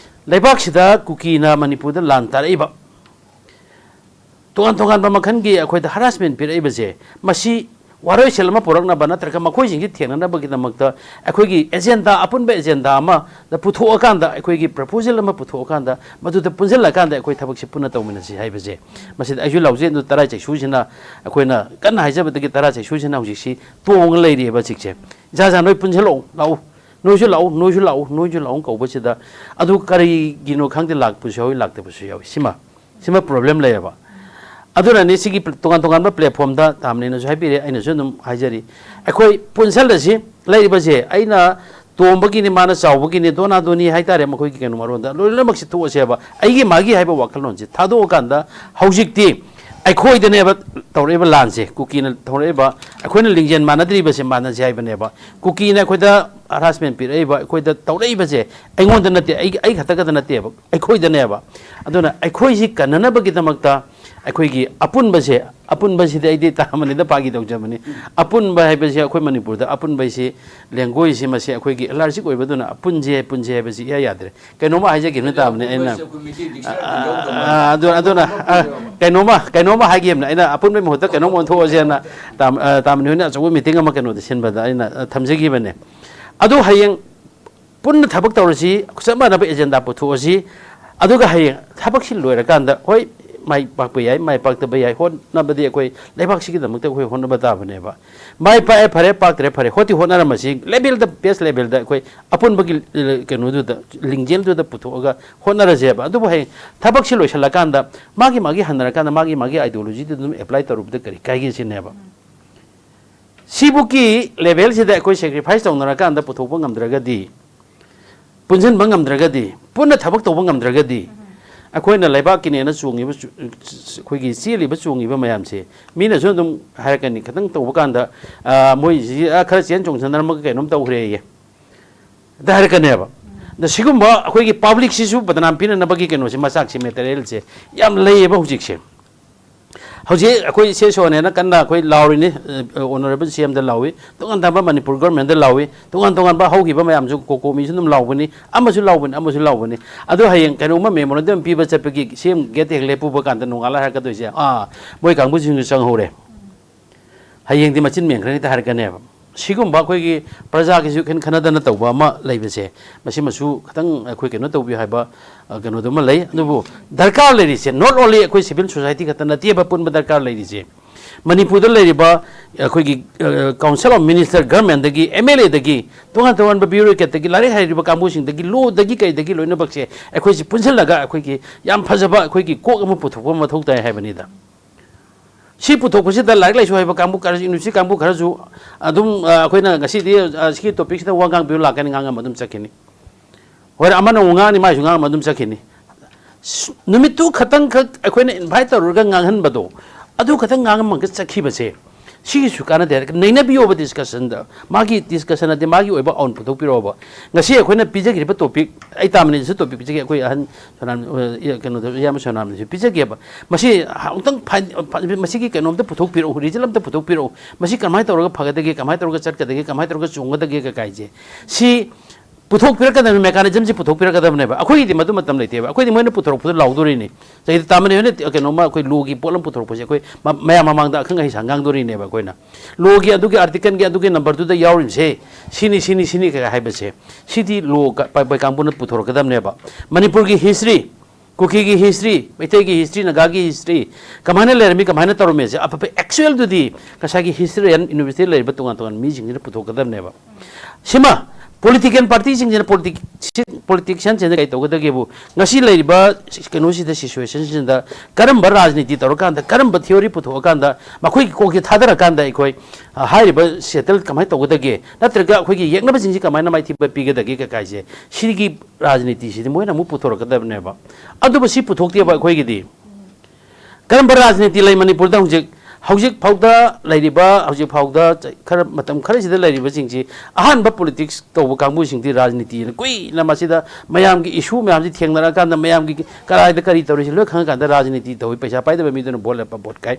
S1: ꯂꯩꯕꯥꯛꯁꯤꯗ ꯀꯨꯀꯤꯅ ꯃꯅꯤꯄꯨꯔꯗ ꯂꯥꯟ ꯇꯥꯔꯛꯏꯕ ꯇꯣꯉꯥꯟꯕ ꯃꯈꯜꯒꯤ ꯑꯩꯈꯣꯏꯗ ꯍꯔꯥꯁꯃꯦꯟ ꯄꯤꯔꯛꯏꯕꯁꯦ ꯃꯁꯤ ꯋꯥꯔꯣꯏꯁꯤꯜ ꯑꯃ ꯄꯨꯔꯛꯅꯕ ꯅꯠꯇ꯭ꯔꯒ ꯃꯈꯣꯏꯁꯤꯡꯁꯤ ꯊꯦꯡꯅꯅꯕꯒꯤꯗꯃꯛꯇ ꯑꯩꯈꯣꯏꯒꯤ ꯑꯦꯖꯦꯟꯗꯥ ꯑꯄꯨꯟꯕ ꯑꯦꯖꯦꯟꯗꯥ ꯑꯃꯗ ꯄꯨꯊꯣꯛꯑꯀꯥꯟꯗ ꯑꯩꯈꯣꯏꯒꯤ ꯄ꯭ꯔꯄꯣꯖꯦꯜ ꯑꯃ ꯄꯨꯊꯣꯛꯑꯀꯥꯟꯗ ꯃꯗꯨꯗ ꯄꯨꯟꯁꯤꯜꯂꯀꯥꯟꯗ ꯑꯩꯈꯣꯏ ꯊꯕꯛꯁꯤ ꯄꯨꯟꯅ ꯇꯧꯃꯤꯟꯅꯁꯤ ꯍꯥꯏꯕꯁꯦ ꯃꯁꯤꯗ ꯑꯩꯁꯨ ꯂꯥꯎꯖꯩ ꯑꯗꯨ ꯇꯔꯥ ꯆꯩꯁꯨꯁꯤꯅ ꯑꯩꯈꯣꯏꯅ ꯀꯟꯅ ꯍꯥꯏꯖꯕꯗꯒꯤ ꯇꯔꯥ ꯆꯩꯁꯨꯁꯤꯅ ꯍꯧꯖꯤꯛꯁꯤ ꯇꯣꯡꯉ ꯂꯩꯔꯤꯑꯕ ꯍꯧꯖꯤꯛꯁꯦ ꯏꯁꯥ ꯅꯣꯏ ꯄꯨꯟꯁꯤꯜꯂꯛꯎ ꯂꯥꯛꯎ ꯅꯣꯏꯁꯨ ꯂꯥꯛꯎ ꯀꯧꯕꯁꯤꯗ ꯑꯗꯨ ꯀꯔꯤꯒꯤꯅꯣ ꯈꯪꯗꯦ ꯂꯥꯛꯄꯁꯨ ꯌꯥꯎꯏ ꯂꯥꯛꯇꯕꯁꯨ ꯌꯥꯎꯏ ꯁꯤꯃ ꯄ꯭ꯔꯣꯕ꯭ꯂꯦꯝ ꯂꯩꯌꯦꯕ ꯑꯗꯨꯅꯅꯤ ꯁꯤꯒꯤ ꯇꯣꯉꯥꯟꯕ ꯄ꯭ꯂꯦꯠꯐꯣꯝꯗ ꯇꯥꯃꯅꯤꯅꯁꯨ ꯍꯥꯏꯕꯤꯔꯦ ꯑꯩꯅꯁꯨ ꯑꯗꯨꯝ ꯍꯥꯏꯖꯔꯤ ꯑꯩꯈꯣꯏ ꯄꯨꯟꯁꯤꯜꯂꯁꯤ ꯂꯩꯔꯤꯕꯁꯦ ꯑꯩꯅ ꯇꯣꯝꯕꯒꯤꯅꯤ ꯃꯥꯅ ꯆꯥꯎꯕꯒꯤꯅꯤ ꯗꯣꯅꯥꯗꯣꯅꯤ ꯍꯥꯏꯇꯥꯔꯦ ꯃꯈꯣꯏꯒꯤ ꯀꯩꯅꯣ ꯃꯔꯣꯟꯗ ꯂꯣꯏꯅꯃꯛꯁꯤ ꯊꯣꯛꯑꯁꯦꯕ ꯑꯩꯒꯤ ꯃꯥꯒꯤ ꯍꯥꯏꯕ ꯋꯥꯈꯜꯂꯣꯟꯁꯤ ꯊꯥꯗꯣꯛꯑꯀꯥꯟꯗ ꯍꯧꯖꯤꯛꯇꯤ ꯑꯩꯈꯣꯏꯗꯅꯦꯕ ꯇꯧꯔꯛꯏꯕ ꯂꯥꯟꯁꯦ ꯀꯨꯀꯤꯅ ꯊꯧꯔꯛꯏꯕ ꯑꯩꯈꯣꯏꯅ ꯂꯤꯡꯖꯦꯜ ꯃꯥꯟꯅꯗ꯭ꯔꯤꯕꯁꯦ ꯃꯥꯟꯅꯁꯦ ꯍꯥꯏꯕꯅꯦꯕ ꯀꯨꯀꯤꯅ ꯑꯩꯈꯣꯏꯗ ꯍꯔꯥꯁꯃꯦꯟ ꯄꯤꯔꯛꯏꯕ ꯑꯩꯈꯣꯏꯗ ꯇꯧꯔꯛꯏꯕꯁꯦ ꯑꯩꯉꯣꯟꯗ ꯅꯠꯇꯦ ꯑꯩ ꯈꯛꯇꯒꯗ ꯅꯠꯇꯦꯕ ꯑꯩꯈꯣꯏꯗꯅꯦꯕ ꯑꯗꯨꯅ ꯑꯩꯈꯣꯏꯁꯤ ꯀꯟꯅꯅꯕꯒꯤꯗꯃꯛꯇ ꯑꯩꯈꯣꯏꯒꯤ ꯑꯄꯨꯟꯕꯁꯤꯗꯤ ꯑꯩꯗꯤ ꯇꯥꯃꯅꯤꯗ ꯐꯥꯒꯤ ꯇꯧꯖꯕꯅꯤ ꯑꯄꯨꯟꯕ ꯍꯥꯏꯕꯁꯤ ꯑꯩꯈꯣꯏ ꯃꯅꯤꯄꯨꯔꯗ ꯑꯄꯨꯟꯕꯁꯤ ꯂꯦꯡꯒꯣꯏꯁꯤ ꯃꯁꯤ ꯑꯩꯈꯣꯏꯒꯤ ꯑꯦꯂꯥꯔꯖꯤꯛ ꯑꯣꯏꯕꯗꯨꯅ ꯄꯨꯟꯁꯦ ꯍꯥꯏꯕꯁꯤ ꯏꯌꯥ ꯌꯥꯗ꯭ꯔꯦ ꯀꯩꯅꯣꯝꯃ ꯍꯥꯏꯖꯒꯦꯅ ꯇꯥꯕꯅꯤ ꯑꯩꯅ ꯑꯗꯨꯅ ꯀꯩꯅꯣꯝꯃ ꯍꯥꯏꯒꯦꯕꯅ ꯑꯩꯅ ꯑꯄꯨꯟꯕꯒꯤ ꯃꯍꯨꯠꯇ ꯀꯩꯅꯣꯝ ꯑꯣꯟꯊꯣꯛꯑꯁꯦꯅ ꯇꯥꯃꯅꯤ ꯍꯣꯏꯅ ꯑꯆꯧꯕ ꯃꯤꯇꯤꯡ ꯑꯃ ꯀꯩꯅꯣꯗ ꯁꯤꯟꯕꯗ ꯑꯩꯅ ꯊꯝꯖꯈꯤꯕꯅꯦ ꯑꯗꯨ ꯍꯌꯦꯡ ꯄꯨꯟꯅ ꯊꯕꯛ ꯇꯧꯔꯁꯤ ꯆꯞ ꯃꯥꯟꯅꯕ ꯑꯦꯖꯦꯟꯗꯥ ꯄꯨꯊꯣꯛꯑꯁꯤ ꯑꯗꯨꯒ ꯍꯌꯦꯡ ꯊꯕꯛꯁꯤ ꯂꯣꯏꯔꯀꯥꯟꯗ ꯍꯣꯏ ꯃꯥꯏ ꯄꯥꯛꯄ ꯌꯥꯏ ꯃꯥꯏ ꯄꯥꯛꯇꯕ ꯌꯥꯏ ꯍꯣꯠꯅꯕꯗꯤ ꯑꯩꯈꯣꯏ ꯂꯩꯕꯥꯛꯁꯤꯒꯤꯗꯃꯛꯇ ꯑꯩꯈꯣꯏ ꯍꯣꯠꯅꯕ ꯇꯥꯕꯅꯦꯕ ꯃꯥꯏ ꯄꯥꯛꯑꯦ ꯐꯔꯦ ꯄꯥꯛꯇ꯭ꯔꯦ ꯐꯔꯦ ꯍꯣꯠꯅꯔꯝꯃꯁꯤ ꯂꯦꯚꯦꯜꯗ ꯕꯦꯁ ꯂꯦꯚꯦꯜꯗ ꯑꯩꯈꯣꯏ ꯑꯄꯨꯟꯕꯒꯤ ꯀꯩꯅꯣꯗꯨꯗ ꯂꯤꯡꯖꯦꯜꯗꯨꯗ ꯄꯨꯊꯣꯛꯑꯒ ꯍꯣꯠꯅꯔꯁꯦꯕ ꯑꯗꯨꯕꯨ ꯍꯌꯦꯡ ꯊꯕꯛꯁꯤ ꯂꯣꯏꯁꯤꯜꯂꯀꯥꯟꯗ ꯃꯥꯒꯤ ꯍꯟꯅꯔꯀꯥꯟꯗ ꯃꯥꯒꯤ ꯑꯥꯏꯗꯤꯌꯣꯂꯣꯖꯤꯗꯨ ꯑꯗꯨꯝ ꯑꯦꯄ꯭ꯂꯥꯏ ꯇꯧꯔꯨꯕꯗ ꯀꯔꯤ ꯀꯥꯏꯒꯦꯁꯤꯅꯦꯕ ꯁꯤꯕꯨꯛꯀꯤ ꯂꯦꯚꯦꯜꯁꯤꯗ ꯑꯩꯈꯣই ꯁꯦꯀ꯭ꯔꯤꯐꯥꯏꯁ ꯇꯧꯅꯔꯀꯥꯟꯗ ꯄꯨꯊꯣꯛꯄ ꯉꯝꯗ꯭ꯔꯒꯗꯤ ꯄꯨꯟꯁꯤꯟꯕ ꯉꯝꯗ꯭ꯔꯒꯗꯤ ꯄꯨꯟꯅ ꯊꯕꯛ ꯇꯧꯕ ꯉꯝꯗ꯭ꯔꯒꯗꯤ ꯑꯩꯈꯣꯏꯅ ꯂꯩꯕꯥꯛꯀꯤꯅꯦꯅ ꯆꯣꯡꯉꯤꯕ ꯑꯩꯈꯣꯏꯒꯤ ꯆꯣꯡꯉꯤꯕ ꯃꯌꯥꯝꯁꯦ ꯃꯤꯅꯁꯨ ꯑꯗꯨꯝ ꯍꯥꯏꯔꯛꯀꯅꯤ ꯈꯤꯇꯪ ꯇꯧꯕ ꯀꯥꯟꯗ ꯃꯣꯏꯁꯤ ꯈꯔ ꯆꯦꯟ ꯆꯣꯡꯁꯟꯅꯔꯝꯃꯒ ꯀꯩꯅꯣꯝ ꯇꯧꯈ꯭ꯔꯦꯌꯦ ꯑꯗ ꯍꯥꯏꯔꯛꯀꯅꯦꯕ ꯑꯗ ꯁꯤꯒꯨꯝꯕ ꯑꯩꯈꯣꯏꯒꯤ ꯄꯥꯕ꯭ꯂꯤꯛꯁꯤꯁꯨ ꯕꯗꯅꯥꯝ ꯄꯤꯅꯅꯕꯒꯤ ꯀꯩꯅꯣꯁꯦ ꯃꯆꯥꯛꯁꯦ ꯃꯦꯇꯔꯤꯌꯦꯜꯁꯦ ꯌꯥꯝ ꯂꯩꯌꯦꯕ ꯍꯧꯖꯤꯛꯁꯦ ꯍꯧꯖꯤꯛ ꯑꯩꯈꯣꯏ ꯁꯦꯁꯣꯅꯦꯅ ꯀꯟꯅ ꯑꯩꯈꯣꯏ ꯂꯥꯎꯔꯤꯅꯤ ꯑꯣꯅꯔꯦꯕꯜ ꯁꯤꯑꯦꯝꯗ ꯂꯥꯎꯏ ꯇꯣꯉꯥꯟꯕ ꯃꯅꯤꯄꯨꯔ ꯒꯣꯔꯃꯦꯟꯗ ꯂꯥꯎꯏ ꯇꯣꯉꯥꯟꯕ ꯍꯧꯈꯤꯕ ꯃꯌꯥꯝꯁꯨ ꯀꯣꯀꯣꯃꯤꯁꯨ ꯑꯗꯨꯝ ꯂꯥꯎꯕꯅꯤ ꯑꯃꯁꯨ ꯂꯥꯎꯕꯅꯤ ꯑꯗꯣ ꯍꯌꯦꯡ ꯀꯩꯅꯣꯝꯃ ꯃꯦꯃꯣꯔꯦꯟꯗꯝ ꯄꯤꯕ ꯆꯠꯄꯒꯤ ꯁꯤꯑꯦꯝ ꯒꯦꯠ ꯍꯦꯛ ꯂꯦꯞꯄꯨꯕ ꯀꯥꯟꯗ ꯅꯣꯡꯉꯥꯜꯂ ꯍꯥꯏꯔꯛꯀꯗꯣꯏꯁꯦ ꯃꯣꯏ ꯀꯥꯡꯕꯨꯁꯤꯡꯁꯨ ꯆꯪꯍꯧꯔꯦ ꯍꯌꯦꯡꯗꯤ ꯃꯆꯤꯟ ꯃꯦꯟꯈ꯭ꯔꯅꯤꯇ ꯍꯥꯏꯔꯛꯀꯅꯦꯕ ꯁꯤꯒꯨꯝꯕ ꯑꯩꯈꯣꯏꯒꯤ ꯄ꯭ꯔꯖꯥꯒꯤꯁꯨ ꯈꯟꯅꯗꯅ ꯇꯧꯕ ꯑꯃ ꯂꯩꯕꯁꯦ ꯃꯁꯤꯃꯁꯨ ꯈꯤꯇꯪ ꯑꯩꯈꯣꯏ ꯀꯩꯅꯣ ꯇꯧꯕꯤꯌꯨ ꯍꯥꯏꯕ ꯀꯩꯅꯣꯗꯨꯃ ꯂꯩ ꯑꯗꯨꯕꯨ ꯗꯔꯀꯥꯔ ꯂꯩꯔꯤꯁꯦ ꯅꯣꯠ ꯑꯣꯟꯂꯤ ꯑꯩꯈꯣꯏ ꯁꯤꯚꯤꯜ ꯁꯣꯁꯥꯏꯇꯤ ꯈꯛꯇ ꯅꯠꯇꯦꯕ ꯄꯨꯟꯕ ꯗꯔꯀꯥꯔ ꯂꯩꯔꯤꯁꯦ ꯃꯅꯤꯄꯨꯔꯗ ꯂꯩꯔꯤꯕ ꯑꯩꯈꯣꯏꯒꯤ ꯀꯥꯎꯟꯁꯤꯜ ꯑꯣꯐ ꯃꯤꯅꯤꯁꯇꯔ ꯒꯚꯔꯟꯃꯦꯟꯗꯒꯤ ꯑꯦꯝ.ꯑꯦꯜ.ꯑꯦꯗꯒꯤ ꯇꯣꯉꯥꯟꯕ ꯕ꯭ꯌꯨꯔꯣꯀ꯭ꯔꯦꯠꯇꯒꯤ ꯂꯥꯏꯔꯤꯛ ꯍꯩꯔꯤꯕ ꯀꯥꯡꯕꯨꯁꯤꯡꯗꯒꯤ ꯂꯣꯗꯒꯤ ꯀꯩꯗꯒꯤ ꯂꯣꯏꯅꯃꯛꯁꯦ ꯑꯩꯈꯣꯏꯁꯤ ꯄꯨꯟꯁꯤꯜꯂꯒ ꯑꯩꯈꯣꯏꯒꯤ ꯌꯥꯝ ꯐꯖꯕ ꯑꯩꯈꯣꯏꯒꯤ ꯀꯣꯛ ꯑꯃ ꯄꯨꯊꯣꯛꯄ ꯃꯊꯧ ꯇꯥꯏ ꯍꯥꯏꯕꯅꯤꯗ ꯁꯤ ꯄꯨꯊꯣꯛꯄꯁꯤꯗ ꯂꯥꯏꯔꯤꯛ ꯂꯥꯏꯁꯨ ꯍꯩꯕ ꯀꯥꯡꯕꯨ ꯌꯨꯅꯤꯚꯔꯁꯤꯇꯤ ꯀꯥꯡꯕꯨ ꯈꯔꯁꯨ ꯑꯗꯨꯝ ꯑꯩꯈꯣꯏꯅ ꯉꯁꯤꯗꯤ ꯁꯤꯒꯤ ꯇꯣꯄꯤꯛꯁꯤꯗ ꯋꯥ ꯉꯥꯡꯕꯤꯌꯨ ꯂꯥꯛꯀꯅꯤ ꯉꯥꯡꯉꯝꯃ ꯑꯗꯨꯝ ꯆꯠꯈꯤꯅꯤ ꯍꯣꯏ ꯑꯃꯅ ꯑꯃꯨꯛ ꯉꯥꯡꯉꯅꯤ ꯃꯥꯏꯁꯨ ꯉꯥꯡꯉꯝꯃ ꯑꯗꯨꯝ ꯆꯠꯈꯤꯅꯤ ꯅꯨꯃꯤꯠꯇꯨ ꯈꯛꯇꯪ ꯑꯩꯈꯣꯏꯅ ꯏꯟꯚꯥꯏꯠ ꯇꯧꯔꯒ ꯉꯥꯡꯍꯟꯕꯗꯣ ꯑꯗꯨ ꯈꯛꯇꯪ ꯉꯥꯡꯉꯝꯃꯒ ꯆꯠꯈꯤꯕꯁꯦ सिगिसु काना दे नैना बियोब डिस्कशन दा मागी डिस्कशन दे मागी ओइबा on पुथोक पिरोबा ngasi akhoi pijagi ba topic ai tamni su topic pijagi akhoi ahan sonam keno da yam sonam ni pijagi ba masi hautang masi ki kenom da puthok piro regional da puthok piro masi kamai tawra phagade ge kamai tawra chat ka de kamai tawra chunga da ge ka kai je si puthok pira ka da mechanism si puthok pira ka da ne ba akhoi di madu matam leite ba akhoi di moina puthok puthok laudori ni sai tamni ne keno ma akhoi logi polam puthok pa akhoi maya mamang da khang ai sangang dori ne ba koi na logi adu ge article ge adu ge number 2 da yaurin se sini ka hai ba se sidi lo pai pai kang bunat puthok ka da ne ba manipur ki history Kuki की history Meitei की history Naga की history कमाने ले rummy कमाने तरो में से अब एक्चुअल दुदी कसा की हिस्ट्री एंड यूनिवर्सिटी ले बतुंगा तो मी जिंग ने पुथो कदम ने बा सिमा political party जिंग ने politician जिंग कई तो गद के बु ngasi ले बा कनोसी द सिचुएशन जिंग द करम बर राजनीति तरो कांद करम ब थ्योरी पुथो कांद मखोई को के थादर कांद इखोई हाई ब सेटल कमाई तो गद के नत्रगा अखोई की येंग न जिंग कमाई न माई थी पी गद के काइसे सिगी राजनीति सि मोइना मु पुथो कदम ने बा अदु बसी पुथोक बा अखोई गिदी करम बर राजनीति ले मणिपुर द हुजिक हौजिक फाउदा लाइरिबा हौजिक फाउदा खर मतम खर सिदा लाइरिबा जिंगजी अहान बा पॉलिटिक्स तोब कांगबु सिंगती राजनीति न कोई न मसिदा मयाम की इशू मयाम जी थेंगना कांदा मयाम की कराय द करी तोरि लो खंग कांदा राजनीति तोइ पैसा पाइदबा मिदन बोल वोट काय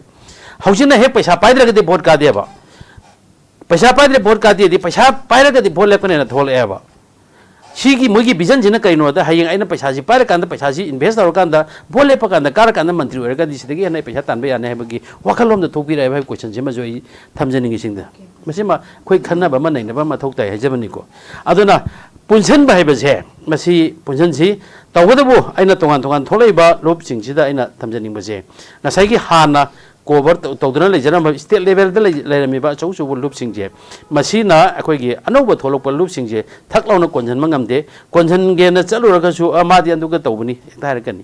S1: हौजिना हे पैसा पाइद्रगदि वोट का देबा पैसा पाइद्रे वोट का दे पैसा पाइरगदि वोट लेपने न थोल एबा सिगी मोगी विजन जिना कइनो दा हायिंग आइना पैसा जी पाइर कांदा पैसा जी इन्वेस्ट तौर कांदा बोल लेप कांदा कार कांदा मंत्री ओरगा दिसिदगी हनै पैसा तानबे याने हैबगी वखललोम द थोपिराय भाई क्वेश्चन जिमा जोई थमजनिंग सिंगदा मसिमा खोइ खन्नबा म नैनबा म थोकताय हैजबनिको अदुना पुनसन बाहायबसे मसी पुनसन सी तवदबो आइना तोंगान तोंगान थोलैबा लोप सिंगसिदा आइना थमजनिंग बसे नसाइगी हाना कोवर तौदना लेजरम स्टेट लेवल द लेरमीबा चौचौ लुप सिंजे मसीना अखोइगी अनौब थोलप लुप सिंजे थकलाउना कोनजन मंगमदे कोनजन गेना चलुरगसु अमादि अंदुगा तौबनी तारकनी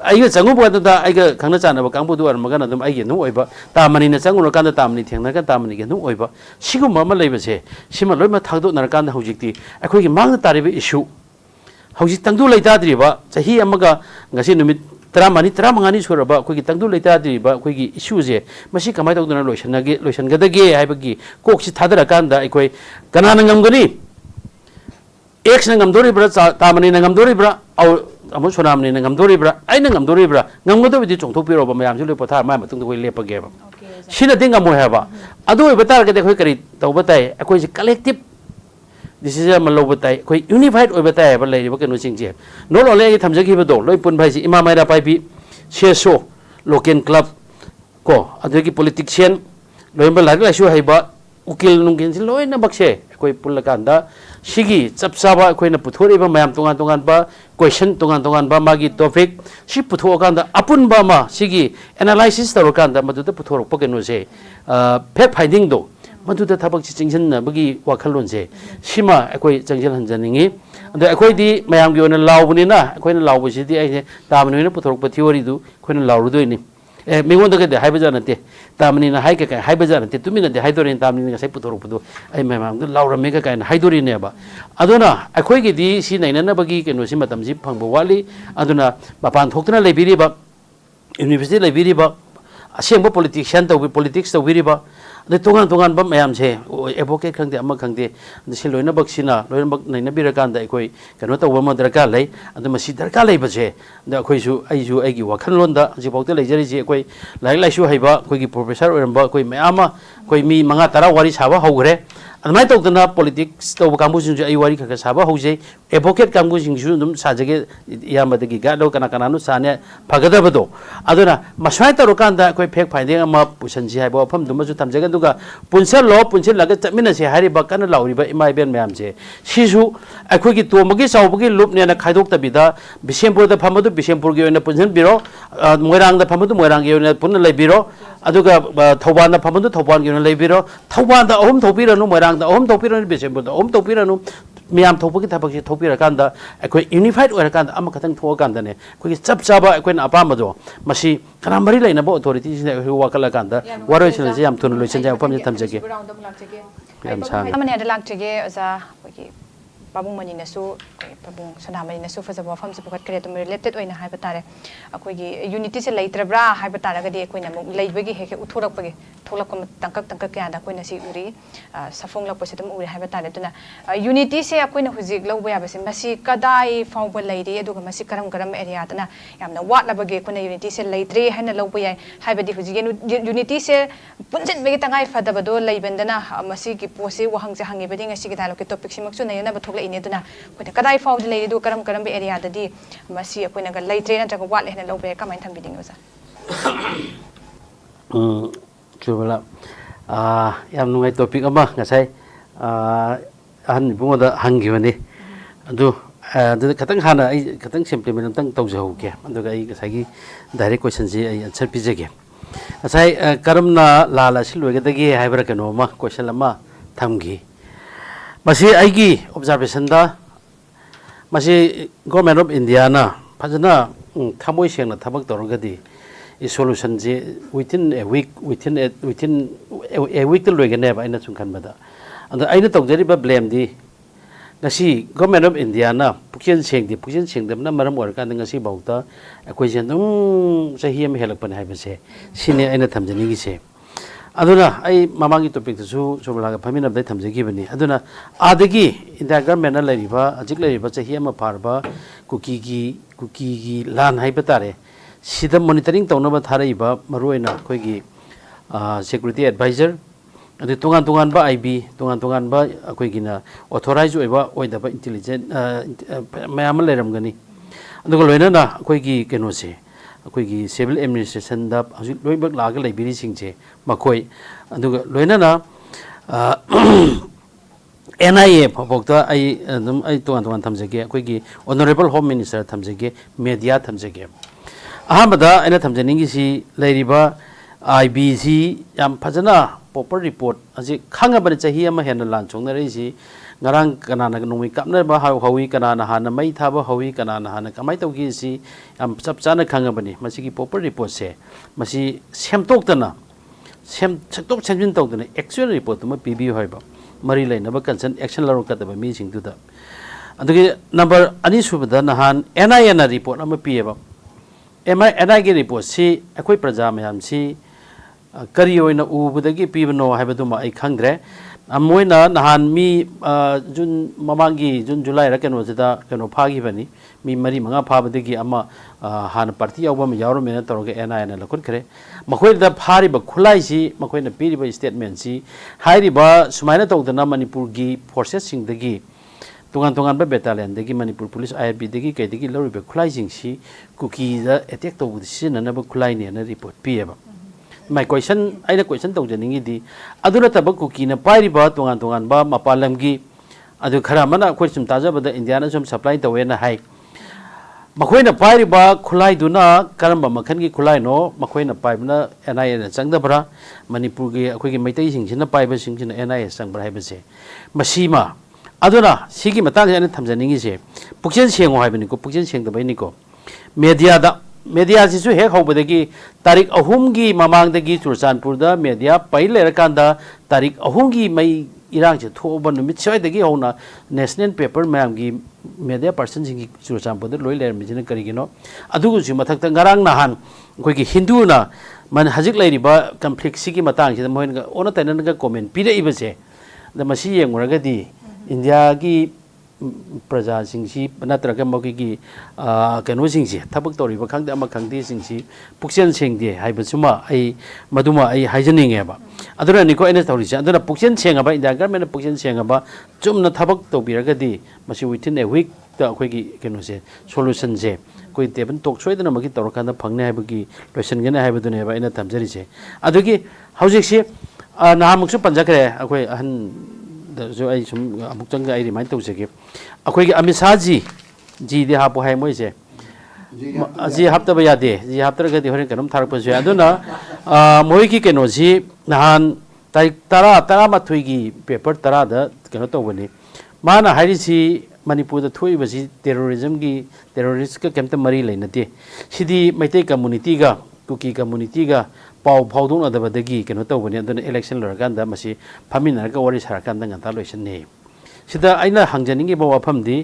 S1: आइगा चंगुबदा आइगा खंगना चानबा कांबुदु अरमगन अदम आइगे नु ओइबा तामनिना चंगुर कांदा तामनि थेंगनागा तामनि गे नु ओइबा सिगुम मा लेबसे सिमा लोइमा थागदो नरकांदा हौजिकती अखोइगी मांगना तारिबा इशू हौजिक तंगदु लैताद्रिबा चही अमगा ngasi numit तरामानी तरामंगानी सुरबा अखोइगी तंगदु लैताद्रिबा अखोइगी इशूजे मसी कमाय तौदना लोइसनगदगे हाइबगी कोकसि थादरा कांदा अखोइ कनाना ngमगनी एक्स न ngमदोरिब्रा तामनि न ngमदोरिब्रा औ अमु सोनामनि न ngमदोरिब्रा आइना ngमदोरिब्रा ngमगदोबिदि चोंथोपिरोबा मयामजु लेपथा मा मतुंग कोइ लेपगेबा सिना दिंगा मो हैबा अदु बतारगदे अखोइ करि तौबताय अखोइ collective decision ma lobo tai koi unified oi batai ba lai ba kenu singje no lo le thamjagi ba do loi pun bhai si ima maira pai bi sheso local club ko adegi politician loi ba lag la shu hai ba ukil nungin si loi na bakse koi pul kanda sigi chapsa koi na puthori ba mayam tongan tongan ba question tongan tongan ba magi topic si putho kanda apun ba ma sigi analysis tar kanda madu da puthorok pa kenu se fact finding do मधुद थबक चिंजनबगी वाखलोन से सिमा अखोई चंगजल हंजनिंगी अदो अखोई दी मयाम गी ओना लावबनिना अखोइना लावबसिदी आइसे तामनिना पुथोरक theory दु अखोइना लावरुदोइनी ए मेगोन दगे हाइबा जानते तामनिना high का हाइबा जानते तुमिना दे हाइदोरिन तामनिना गसाइ पुथोरक पुदो ai मयाम दु लावरमे का काइन हाइदोरिनेबा अदोना अखोई गी दी सि नैननबगी केनो सि मतम जि फंगबो वाली अदोना मपान थोक्तना लेबिरिबा यूनिवर्सिटी लेबिरिबा असेंबो पॉलिटिशियन तौबि पॉलिटिक्स तौबिरिबा de tongan tongan bam mayam che advocate khangde amma khangde si loina baksina loina bak naina birakan da koi kano to wama darka lai adu masi darka lai ba che da khoi su ai ju ai gi wakhan lon da ji bokte lai jari ji koi lai lai su haiba koi gi professor oramba koi mayama koi mi manga tara wari saba hogre admai to dana politics to kambu sing ai wari kha saba hoje advocate kambu sing su dum sajage yamba de gi ga lo kana kana nu sane phagada bado aduna maswai to rokan da koi fake finding ama pusan ji haiba pham dum ju tamjaga दुगा पुंसल लो पुंसल लगे चमिन से हारि बकन लाउरिबा इमाइ Ben ma'am से Sissu अखोगी तोमगी साउबगी loop ने खाइदोक तबिदा बिशेमपुर the फमदु बिशेमपुर गे ने पुंसन बिरो Moirang the फमदु Moirang गे ने पुन लेबिरो अदुगा थौबान द फमदु थौबान गे ने लेबिरो थौबान द अहम थौपिरनु मोइरांग द अहम थौपिरनु बिशेमपुर द अहम थौपिरनु मियाम थौपगी थबकी थौपिर कांदा अखोई यूनिफाइड ओर कांदा अम खतंग थो कांदा ने अखोई चप चाबा अखोइन अपामदो मसी कना मरि लैनबो अथॉरिटी ने वाकल कांदा वारोइसन से याम थुन लोइसन जाय फम थमजगे याम सांग
S2: अमने अद लाक्चगे अजा कोकी बाबुंग मनिनसु बाबुंग सनामनिनसु फजबो फम से पुखत करे तो रिलेटेड ओइना हाइबा तारे अखोगी यूनिटी से लैत्रब्रा हाइबा तारगदि अखोइना मु लैबगी हेके उथोरकपगे थोलक तंकक क्या कोई सी उरी सफोंग से उरी है यूनिटी से अखोन हजिक लौब याबसे कदाई फाउब लेरी करम करम एरियादना यामना वाटलबगे अखोन यूनिटी से लेद्रे है लौब याय हाइबदि हजिक यूनिटी से पुंजनबगे तंगाई फदबदो लेबंदना की पोसे वहंग से हंगेबदि ngasi ki dialogue topic simaks na yana bathok ine duna khoi kadai faud le do karam karam be area da di masi akoi na lai train na jago wat le na lo be kamai tham biding osa
S1: chubala yam nungai topic ama ngasai an bungo da hangi bani adu khatang hana ai khatang simplement tang tawjau ke adu ga ai ngasai gi direct question ji ai answer pi jage ngasai karam na la la silwe ga dagi haibra kano ma question lama thamgi masi aigi observation da masi government of India na phajana thamoi seng na thabak torgadi i solution je within a week within a week to loigane ba ina chungkan bada and aina tawjari ba blame di ngasi government of India na pukien seng dem na maram or kan ngasi bauta akoi jen sahi am helak pan hai ba se sine aina thamjani gi se aduna ai mamangi topic su soblaga phamina dai thamjegi bani aduna adagi india government na lariba ajik lariba chahi ama parba kuki gi lan hai batare sida monitoring tawna ba tharaiba maroina khoi gi security advisor adu tungan ba IB tungan ba khoi gi na authorized oiba oida ba intelligent mayam leram gani adu loina na khoi gi keno se अखोई civil administration लोबक लाग लेबीरी सिंचे मखोई अदुगा लोइना NIA फबोक्ता आई तोन थमजगे अखोई honourable home minister थमजगे media थमजगे अहमदा अना थमजनिंगी सी लेरिबा IBC याम फजना proper report अजे खांगबन चाही अमा हेन लांचोंग रैसी ngarang kanana nungmi kapna ba hawi kanana hana mai thaba hawi kanana hana kamai tawgi si am chap chana khanga bani masi ki proper report se masi semtok tana semtok chemjin tawdana actual report ma pb hoiba mari laina ba concern action laro ka ba mi sing tu da adugi number ani subada nahan NIA report ama pieba NIA ge report si akoi praja mayam si kari oina ubudagi pibno haibaduma ai khangdre amoina nahan mi jun mamangi jun July ra keno sida keno phagi bani mi mari manga phabadagi ama han party awba ma yawro mena toroge NIA na lakut khre makhoi da phari ba khulai si makhoi na piri ba statement si hairi ba sumaina tawdana Manipur gi forces sing dagi tungan ba battalion dagi Manipur police IRB dagi kai dagi lori ba khulai sing si kuki da attack tawbu si na ba khulai ne na report pieba my question aina question tawjaningi di aduna tabak kuki na pairi ba tungan ba mapalam gi adu khara mana khoi sum taja ba da India na sum supply tawe na hai makhoi na pairi ba khulai duna karamba makhan gi khulai no makhoi na pai na NIA na changda bra Manipur gi akhoi gi maitai sing sina pai ba sing sina NIA sang bra hai ba se masima aduna sigi matang ana thamjaningi se pukchen sengo hai bani ko pukchen seng da bai ni ko media sisu hek hobadagi tarik ahum gi mamang dagi Churachandpur da media paile rakanda tarik ahum gi mai irang che thoba numit choi dagi hona national paper mayam gi media person singi Churachandpur da loi ler mijina karigino adugu ji mathak ta ngarang nahan koi gi hindu na man hajik lairi ba conflict sigi matang che moin ga ona tanan ga comment pire ibase da masi yenguraga di India gi प्रजा सिंसी नत्रग मगी कनो सिंसी थबक तौरीब खंगदे अमा खंगदे सिंसी पुक्सेन सेंगदे हाइबसुमा आई मदुमा आई हाइजनिंगेबा अदुना निको एने तौरीसे अदुना पुक्सेन सेंगबा India government पुक्सेन सेंगबा Chumna थबक तौबिरगदी Masih within a week ता अखोगी कनो से solution से कोई टेबन टॉक सोइदना मगी तौरखांदा फंगने हाइबगी लोसन गने हाइबदुनेबा एने तमजरिसे अदुगी हौजिकसे नामुक्सु पंजाखरे अखोई अहन जो आई सुम अमुक चंग आई रिमाइंड तौजगे अखोई Amit Shah जी दे हापो हाय मोइसे जी हापतबा यादे जी हापतरगदि होरेन कनम थारपसु अदुना मोइगी केनोजी नहान तारिख 13 की पेपर 10 दा केनो तौबनी माना हाइरिसी Manipur da थोइबसी टेररिज्म की टेररिस्ट का केमत मरी लेनते सिदी मैते कम्युनिटी का कुकी कम्युनिटी का पाव फाउदों अदबदगी केनो तौबनी अदुना इलेक्शन लरकांदा मसी फामिनरका वरी सरकांदा nganta लोइसने सिदा आइना हंगजनिंगे बवाफमदी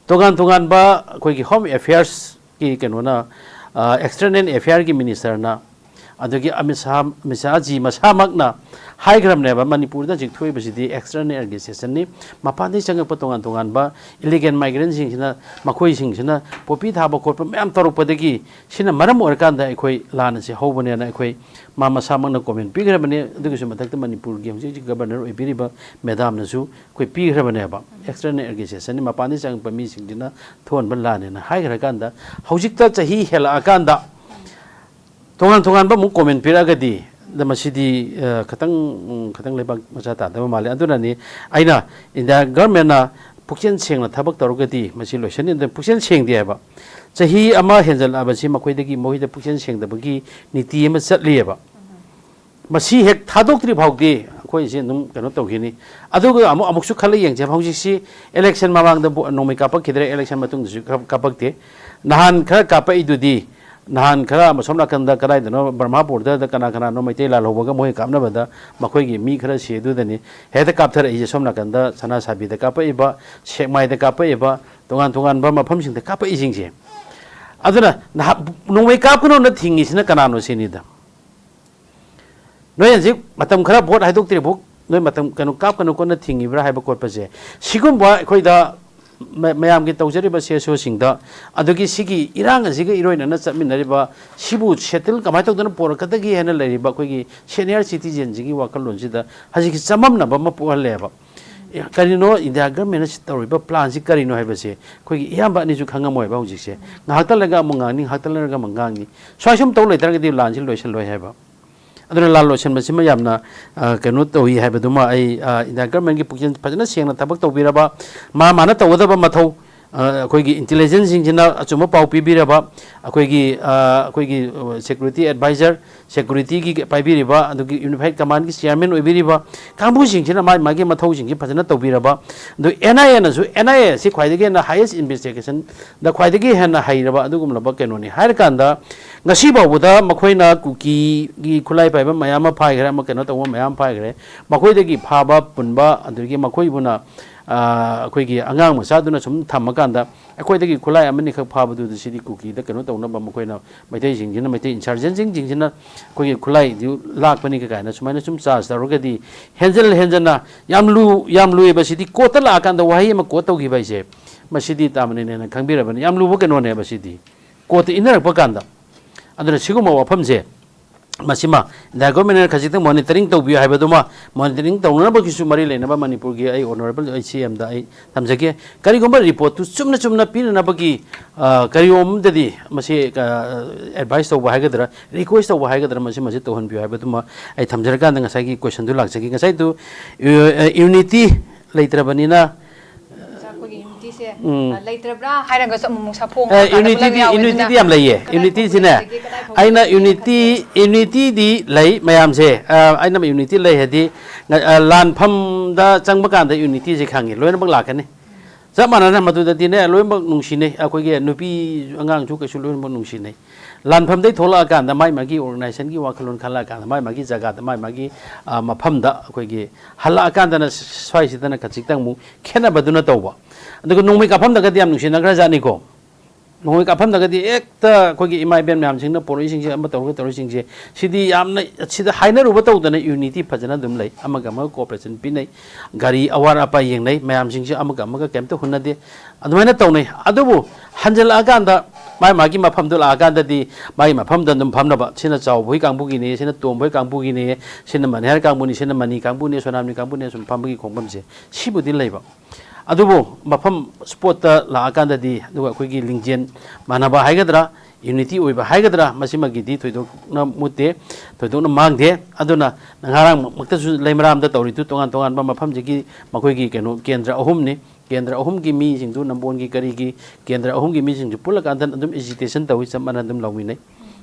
S1: तोगान बा कोई होम अफेयर्स की केनोना एक्सटर्नल अफेयर की मिनिस्टर ना ꯑꯗꯒꯤ ꯑꯃꯤꯁꯥꯖꯤ ꯃꯁꯥꯃꯛꯅ ꯍꯥꯏꯈ꯭ꯔꯕꯅꯦꯕ ꯃꯅꯤꯄꯨꯔꯗ ꯍꯧꯖꯤꯛ ꯊꯣꯛꯏꯕꯁꯤꯗꯤ ꯑꯦꯛꯁꯇꯔꯅꯦꯜꯒꯤ ꯁꯦꯁꯟꯅꯤ ꯃꯄꯥꯟꯗꯒꯤ ꯆꯪꯉꯛꯄ ꯇꯣꯉꯥꯟ ꯇꯣꯉꯥꯟꯕ ꯏꯂꯤꯒꯦꯟ ꯃꯥꯏꯒ꯭ꯔꯦꯟꯁꯤꯡꯁꯤꯅ ꯃꯈꯣꯏꯁꯤꯡꯁꯤꯅ ꯄꯣꯄꯤ ꯊꯥꯕ ꯈꯣꯠꯄ ꯃꯌꯥꯝ ꯇꯧꯔꯛꯄꯗꯒꯤ ꯁꯤꯅ ꯃꯔꯝ ꯑꯣꯏꯔꯀꯥꯟꯗ ꯑꯩꯈꯣꯏ ꯂꯥꯟ ꯑꯁꯤ ꯍꯧꯕꯅꯦꯅ ꯑꯩꯈꯣꯏ ꯃꯥ ꯃꯁꯥꯃꯛꯅ ꯀꯣꯃꯦꯟ ꯄꯤꯈ꯭ꯔꯕꯅꯤ ꯑꯗꯨꯒꯤꯁꯨ ꯃꯊꯛꯇ ꯃꯅꯤꯄꯨꯔꯒꯤ ꯍꯧꯖꯤꯛ ꯍꯧꯖꯤꯛ ꯒꯕꯔꯅꯔ ꯑꯣꯏꯕꯤꯔꯤꯕ ꯃꯦꯗꯥꯝꯅꯁꯨ ꯑꯩꯈꯣꯏ ꯄꯤꯈ꯭ꯔꯕꯅꯦꯕ ꯑꯦꯛꯁꯇꯔꯅꯦꯜ ꯑꯣꯔꯒꯅꯥꯏꯖꯦꯁꯟꯅꯤ ꯃꯄꯥꯟꯗꯒꯤ ꯆꯪꯉꯛꯄ ꯃꯤꯁꯤꯡꯁꯤꯅ ꯊꯣꯛꯍꯟꯕ ꯂꯥꯟꯅꯦꯅ ꯍꯥꯏꯈ꯭ꯔꯀꯥꯟꯗ ꯍꯧꯖꯤꯛꯇ ꯆꯍꯤ ꯍꯦꯜꯂꯛꯑꯀꯥꯟꯗ ꯇꯣꯉꯥꯟ ꯇꯣꯉꯥꯟꯕ ꯑꯃꯨꯛ ꯀꯣꯃꯦꯟ ꯄꯤꯔꯛꯑꯒꯗꯤ ꯃꯁꯤꯗꯤ खतंग लेबाक मचा तादब माले अदुनानी आइना इंडिया गवर्नमेंटना पुक्सेन सेंगना थबक तौरगदी मसी लोइसन इन पुक्सेन सेंगदे हाबा चही अमा हेंजल आबसी मखोइदगी मोहिद पुक्सेन सेंगदबगी नीति अमा चटलिएबा मसी हेक थादोक्त्रि भावदे अखोइसे नुम कनो तौगिनी अदुगा अमुकसु खले येंगजे भाउजिसि इलेक्शन मामांग नोमै कापक खिदरे इलेक्शन मतुंग कापकते नहान खरा कापइदुदी नहान खरा सोमना कंदा कदाइदनो ब्रह्मपुरदा कना कना नो मैते लाल होबगा मोय कापनबदा मखोइगी मी खरा सेदुदनी हेदा कापथर इजे सोमना कंदा सना साबिदा कापइबा सेकमाइदा कापइबा तोगान तोगान बा मफमसिंगदा कापइजिंगजे अदुना नोमै कापनो न थिंगिसिना कनानो सिनिदा नोय हजिक मतम खरा भोट हाइदोक्त्रि भोक नोय मतम कनो कापकनो कोन थिंगिब्रा हाइबा कोटपसे सिगुमबा अखोइदा मैम की तौजरीब सेसोसिंग अदुगी सिगी इरांग असिगे इरोइनना चटमिनरिबा सिबु सेटल कमाय तौदन पोरकदगी हेना लरिबा कोइगी सीनियर सिटीजन जिगी वाखलोनसिदा हजिकी चममनबा म पोहलेबा करिनो इंडिया गवर्नमेंट तौरिबा प्लान सि करिनो हाइबसे कोइगी इयाबा निजु खंगमोयबा हुजिसे ngahaktalaga mungang ngahaktalaga mangangi swaisum tau letaragdi lan sil loisan loi haiba aduna lan loisan masima yamna kanu tohi haibaduma ai india government gi pukin fajana sengna tabak tawbiraba ma mana tawdaba mathau अखोगी intelligence सिंजना अचुम पाउ पीबीरबा अखोगी security adviser security की पाइबीरिबा अदुगी unified command की चेयरमैन ओइबीरिबा कांबु सिंजना मागी मथौ सिंगी फजना तौबीरबा दु एनआईए नसु एनआईए सि ख्वाइदगे ना हाईएस्ट इन्वेस्टिगेशन द ख्वाइदगे हेना हाइरबा अदुगुमलबा केनोनी हाइर कांदा ngasi bawuda makoina kuki gi khulai paiba mayam phaigra ma keno taw mayam phaigra makoidagi phaba punba adugi makoi buna अखोगी अंगांग मसादुना सुम थमकांदा अखोइदगी खुलाई अमनि खक फाबदु सिदी कुकी द कनो तौना बम कोइना मैथै जिंजिना मैथै इंसर्जेंट जिंजिना अखोगी खुलाई दु लाकपनि कायना सुमाइना सुम चार्ज तौरगदी हेंजना यामलु एबसिदी कोता लाकांदा वहाई म कोत तौगी बाइसे मसिदी तामने ने खंबिरबनि यामलु बो कनो ने बसिदी कोत इनरक पकांदा अदुना सिगुमा वफमजे मसिमा द गवर्नमेंट खजित मॉनिटरिंग तौबि हाइबदुमा मॉनिटरिंग तौनबगिसु मरि लेनबा मणिपुर की आई ऑनरेबल आई सीएम दा आई थमजगे करिगुम्बा रिपोर्ट तु चुमना पिनबगी करियोम ददी मसे एडवाइस तौबा हाइगदरा रिक्वेस्ट तौबा हाइगदरा मसे मसे तौहन बि हाइबदुमा आई थमजरका ngसागी क्वेश्चन दु लागजगी ngसाई दु यूनिटी लेत्रबनिना यूनिटी याम लइए यूनिटी सिने आइना यूनिटी दी लई मयाम से आइना यूनिटी लई हदी लानफम दा चंगब कांदा यूनिटी से खांगे लोइनबक लाकने सब मानना मदुददी ने लोइनबक नुंसिने अखोगे नुपी अंगांग छु कसु लोइनबक नुंसिने लानफम दे थोला कांदा माइ मागी ऑर्गेनाइजेशन की वाखलोन खाला कांदा माइ मागी जगह दा माइ मागी मफम दा अखोगे हला कांदा न स्वाइसिदना खचितंग मु खेना बदुना तौबा अदुग नोंमै काफमदगदी याम नुसिनग्रा जानिको नोंमै काफमदगदी एकता अखोगी इमाइ बेन म्याम सिंगना पोरोइसिंगसे अमा तौरसिंगसे सिदी यामना सिदा हाइनरुबा तौदना यूनिटी फजना दुम लै अमगा अमगा कोऑपरेशन पिनै गारी अवार अपा येंगनै म्याम सिंगसे अमगा अमगा केमते हुनदे अदुमाइना तौनै अदुबु हंजल आगांदा माइ मागी मफमदु लागांददी माइ मफमदा दुम फमनबा सिना चावबोइ कांबुगिने सिना तोमबोइ कांबुगिने सिना मनहर कांबुनि सिना मनी कांबुनि सोनामनि कांबुनि सुम फमबगी खोंबमसे सिबुदि लैबा अदुबो मफम स्पोट लाकांददी दुगा अखोगी लिंजेन मानबा हाइगदरा यूनिटी ओइबा हाइगदरा मसिमगिदी थोइदोकना मुते थोइदोकना मांगदे अदुना नंगारांग मक्तसु लेमरामदा तौरितु तोंगान तोंगान बा मफम जिगी मखोगी केनो केंद्र अहुमनि केंद्र अहुम की मी सिंधु नंबोन की करी की केंद्र अहुम की मी सिंधु पुल कांदन अदुम एजिटेशन तवी समना अदुम लौमिनै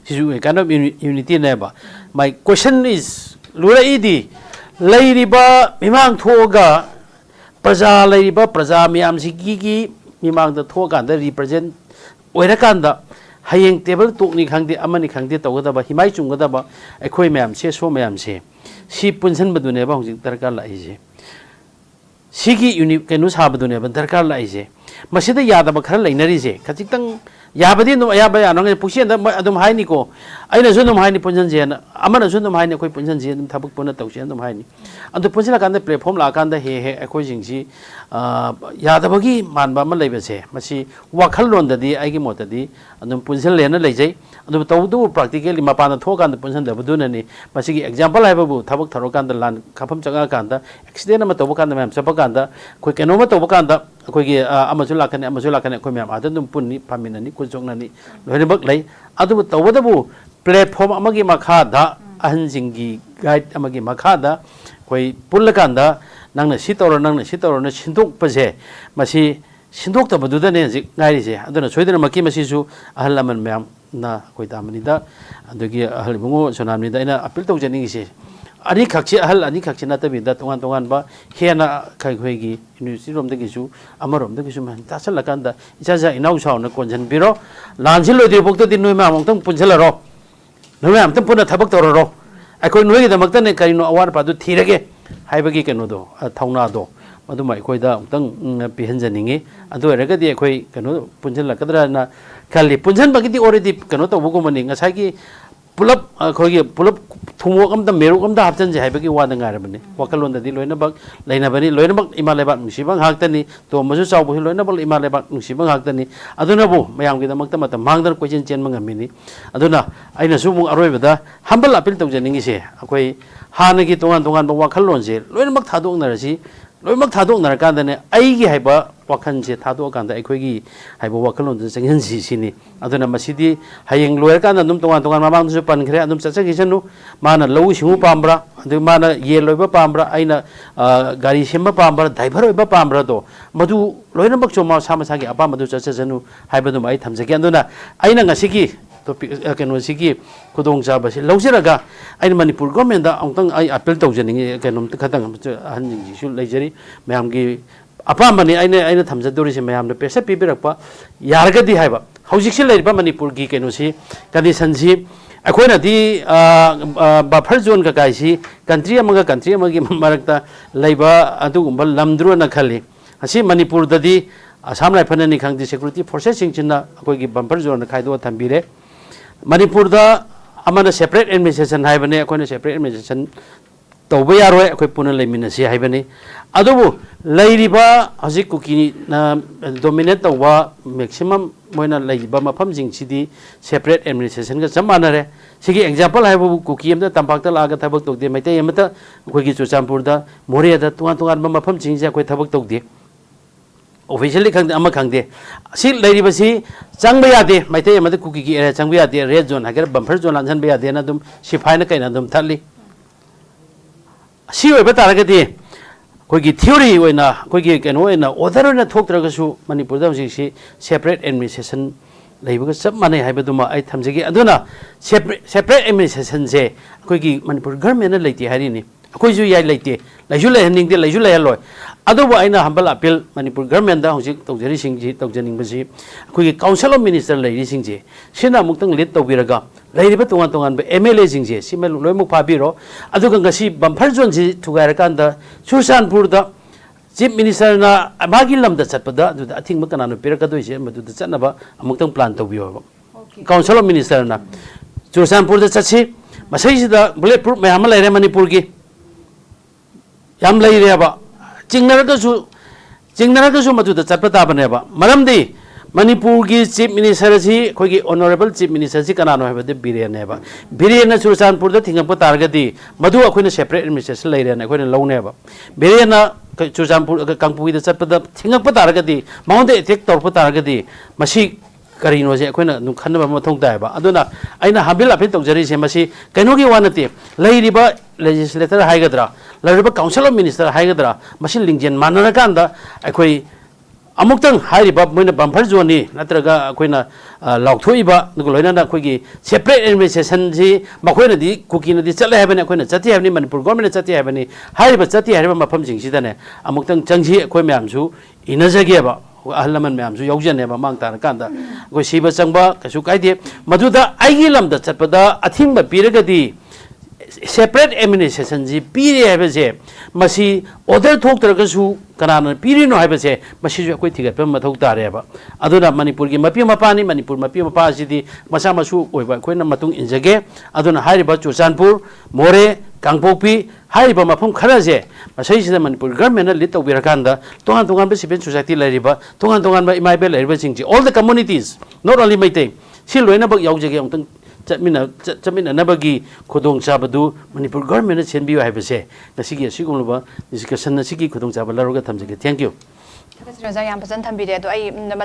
S1: सिजु काइंड ऑफ यूनिटी नेबा माय क्वेश्चन इज लुराइदी लैरिबा मिमांग थोगा प्रजा लैरिबा प्रजा मियाम सिगी मिमांग थोकांदा रिप्रेजेंट ओइरकांदा हयेंग टेबल तोकनी खांगदे अमनी खांगदे तौगदबा हिमाय चुंगदबा अखोय मैम से सो मैम से सी पुनसन बदुनेबा हुजिक दरकार लाइजे सिगी यूनिट केनु साबदुनेबा दरकार लाइजे masida yada ba khara leinari se khachitang yabadi no ayaba ya nang pusi da adum haini ko aina sunum haini punjan je na amana sunum haini koi punjan je dum thabuk puna tawse dum haini andu punjala kan da platform la kan da he akoi jingsi yada bagi manba ma leibe se masi wakhal lon da di ai gi mot di adum punjal lena leijai adum tawdu practically mapana thokan da punjan da buduna ni masi gi example hai babu thabuk tharo kan da lan khapam chaga kan da accident ma tawu kan da mem sapa kan da koi keno ma tawu kan da koi gi amasu lakane koi mem adum punni paminani joknani loine bak lei adu tawadabu platform amagi makhada ahanjingi guide amagi makhada koi pullakanda nangna sitoro na sindok pase masi sindok ta baduda ne ji ngai je aduna soidena maki masi su ahalaman mem na koi tamani da adugi ahal bungo sonamni da ina appeal tau jani se ani khakchi ahal ani khakchi na tabi da tongan ba hena khai khoi gi university rom da gisu amarom da gisu man ta sala kan da ijaja inau saw na konjan biro lanjil lo di bokta din noi ma mong tang punjala ro noi am tang puna thabak tor ro akoi noi gi da makta ne kai no awar pa du thirage hai ba gi keno do thauna do madu mai koi da tang pi hanjaningi adu raga di akoi keno punjala kadra na kali punjan ba gi di already keno to bugo mani ngasai gi pulap khoi pulap thumok am da meruk am da hapjan je haibagi wa da ngar bani wakalon da di loina bak laina bani loina bak imale bak musibang haktani to masu chaw bu loina bak imale bak musibang haktani aduna bu mayam gi da makta mata mangdar question chen mangamini aduna aina su mung aroi bada hambal appeal tau janingi se akoi hana gi tongan ba wakalon je loina bak thadok narasi loina bak thadok nar kan da ne ai gi haiba wakhan je thadok kan da akoi gi haiba wakalon je changhan si sini aduna masidi hayeng loer kan dum tongan mamang su pan khre adum chacha gi chanu mana lau singu pambra adu mana ye loiba pambra aina gari semba pambra driver oiba pambra do madu loina bak choma samasa gi apa madu chacha janu haiba dum ai thamjage anduna aina ngasi gi topic keno sigi kudong jaba si lausiraga aina manipur government da angtang ai appeal tawjaningi kenom khatang han ji su leijari mayam gi apa mani aina thamjadori se mayam da pesa pibirakpa yargadi haiba haujik se leiriba manipur gi keno si condition si akoina di buffer zone ka kai si country amagi marakta leiba adugumba lamdru na khali asi manipur da di assam rifle ni khangdi security forces sing chinna akoi gi buffer zone khai do thambire manipur da amana separate administration haibane akoina separate administration tawba yaroi akoi puna leimina si haibane adubu leiriba hajik kuki na dominate tawba maximum moina leiba mafam jing sidi separate administration ga samanare sigi example haibu kuki amda tampakta laga thabak tokde maite amata akoi gi chuchampur da moria da tungan mafam jing ja akoi thabak tokde officially khangde ama khangde si leiriba si changba yade maite amada kuki gi area changba yade red zone hagar bumper zone lanjan ba yade na dum sifai na kaina dum thali si oiba taragati koigi theory oina koigi keno oina order na thoktragasu manipur da si separate administration leibaga sab mane haibaduma ai thamjagi aduna separate administration je koigi manipur government na leiti harini akoi ju yai leite laisu lai haning de laisu lai loi adubu aina humble appeal manipur government da hojik tawjari singji tawjaning basi koigi council of minister leiri singje sina muktang lead tawbiraga leiriba tongan ba MLA singje simel loimuk phabiro aduga ngasi bumper zone ji thugarakanda Churchandpur da chief minister na magi lamda chatpada adu athing ma kananu pirakadoi je madu da chanaba amuktang plan tawbiyo council of minister na Churchandpur da chatsi masai sida bulletproof mayam laire manipur gi yam laire ba jingnaragasu madu da chatpada bane ba maramdi manipur gi chief minister si khogi honorable chief minister si kanano habade biren ba biren Churchandpur da thingapa targadi madu akoina separate administration laire na akoina lone ba biren Churchandpur kangpui da chatpada thingapa targadi maunde attack torpa targadi masi karino je akoina nu khanba mathong dai ba aduna aina habil apin tawjari se masi kainogi wanate leiriba legislator haigadra leiriba council of minister haigadra masi lingjen manana kanda akoi amuktang hairiba moina bumper zone ni natraga akoina laukthoi-ba nuloina na akoigi separate administration ji makoina di kukina di chatla habane akoina chati habani manipur government chati habani hairiba chati hariba mafam jingsi dane amuktang changji akoi myamsu inajage ba ahalaman myamsu yaujane ba mangta kanda akoi siba changba kasu kaide maduda aigi lamda chatpada athingba piragadi separate administration ji pire hai base masi order thok taragasu kanana pire no hai base masi ju akoi thigat pa mathau tare ba aduna manipur gi mapi mapa ni manipur mapi mapa ji di masa masu oiba akoi na matung injage aduna hari ba Churachandpur More Kangpokpi hari ba mafum khara je masai sida manipur government na lead tawbira kanda tongan tongan ba civil society lariba tongan tongan ba imai be lariba jingji all the communities not only maitai si loina bak yaujage amtang चटमिना नबगी खुदोंग चाबदु Manipur government सेनबियो हाइबसे नसिगी सिगुमलबा discussion नसिगी खुदोंग चाबा लरोगा थमजगे थैंक यू
S2: राजा याम फजन थंबिरे दो आई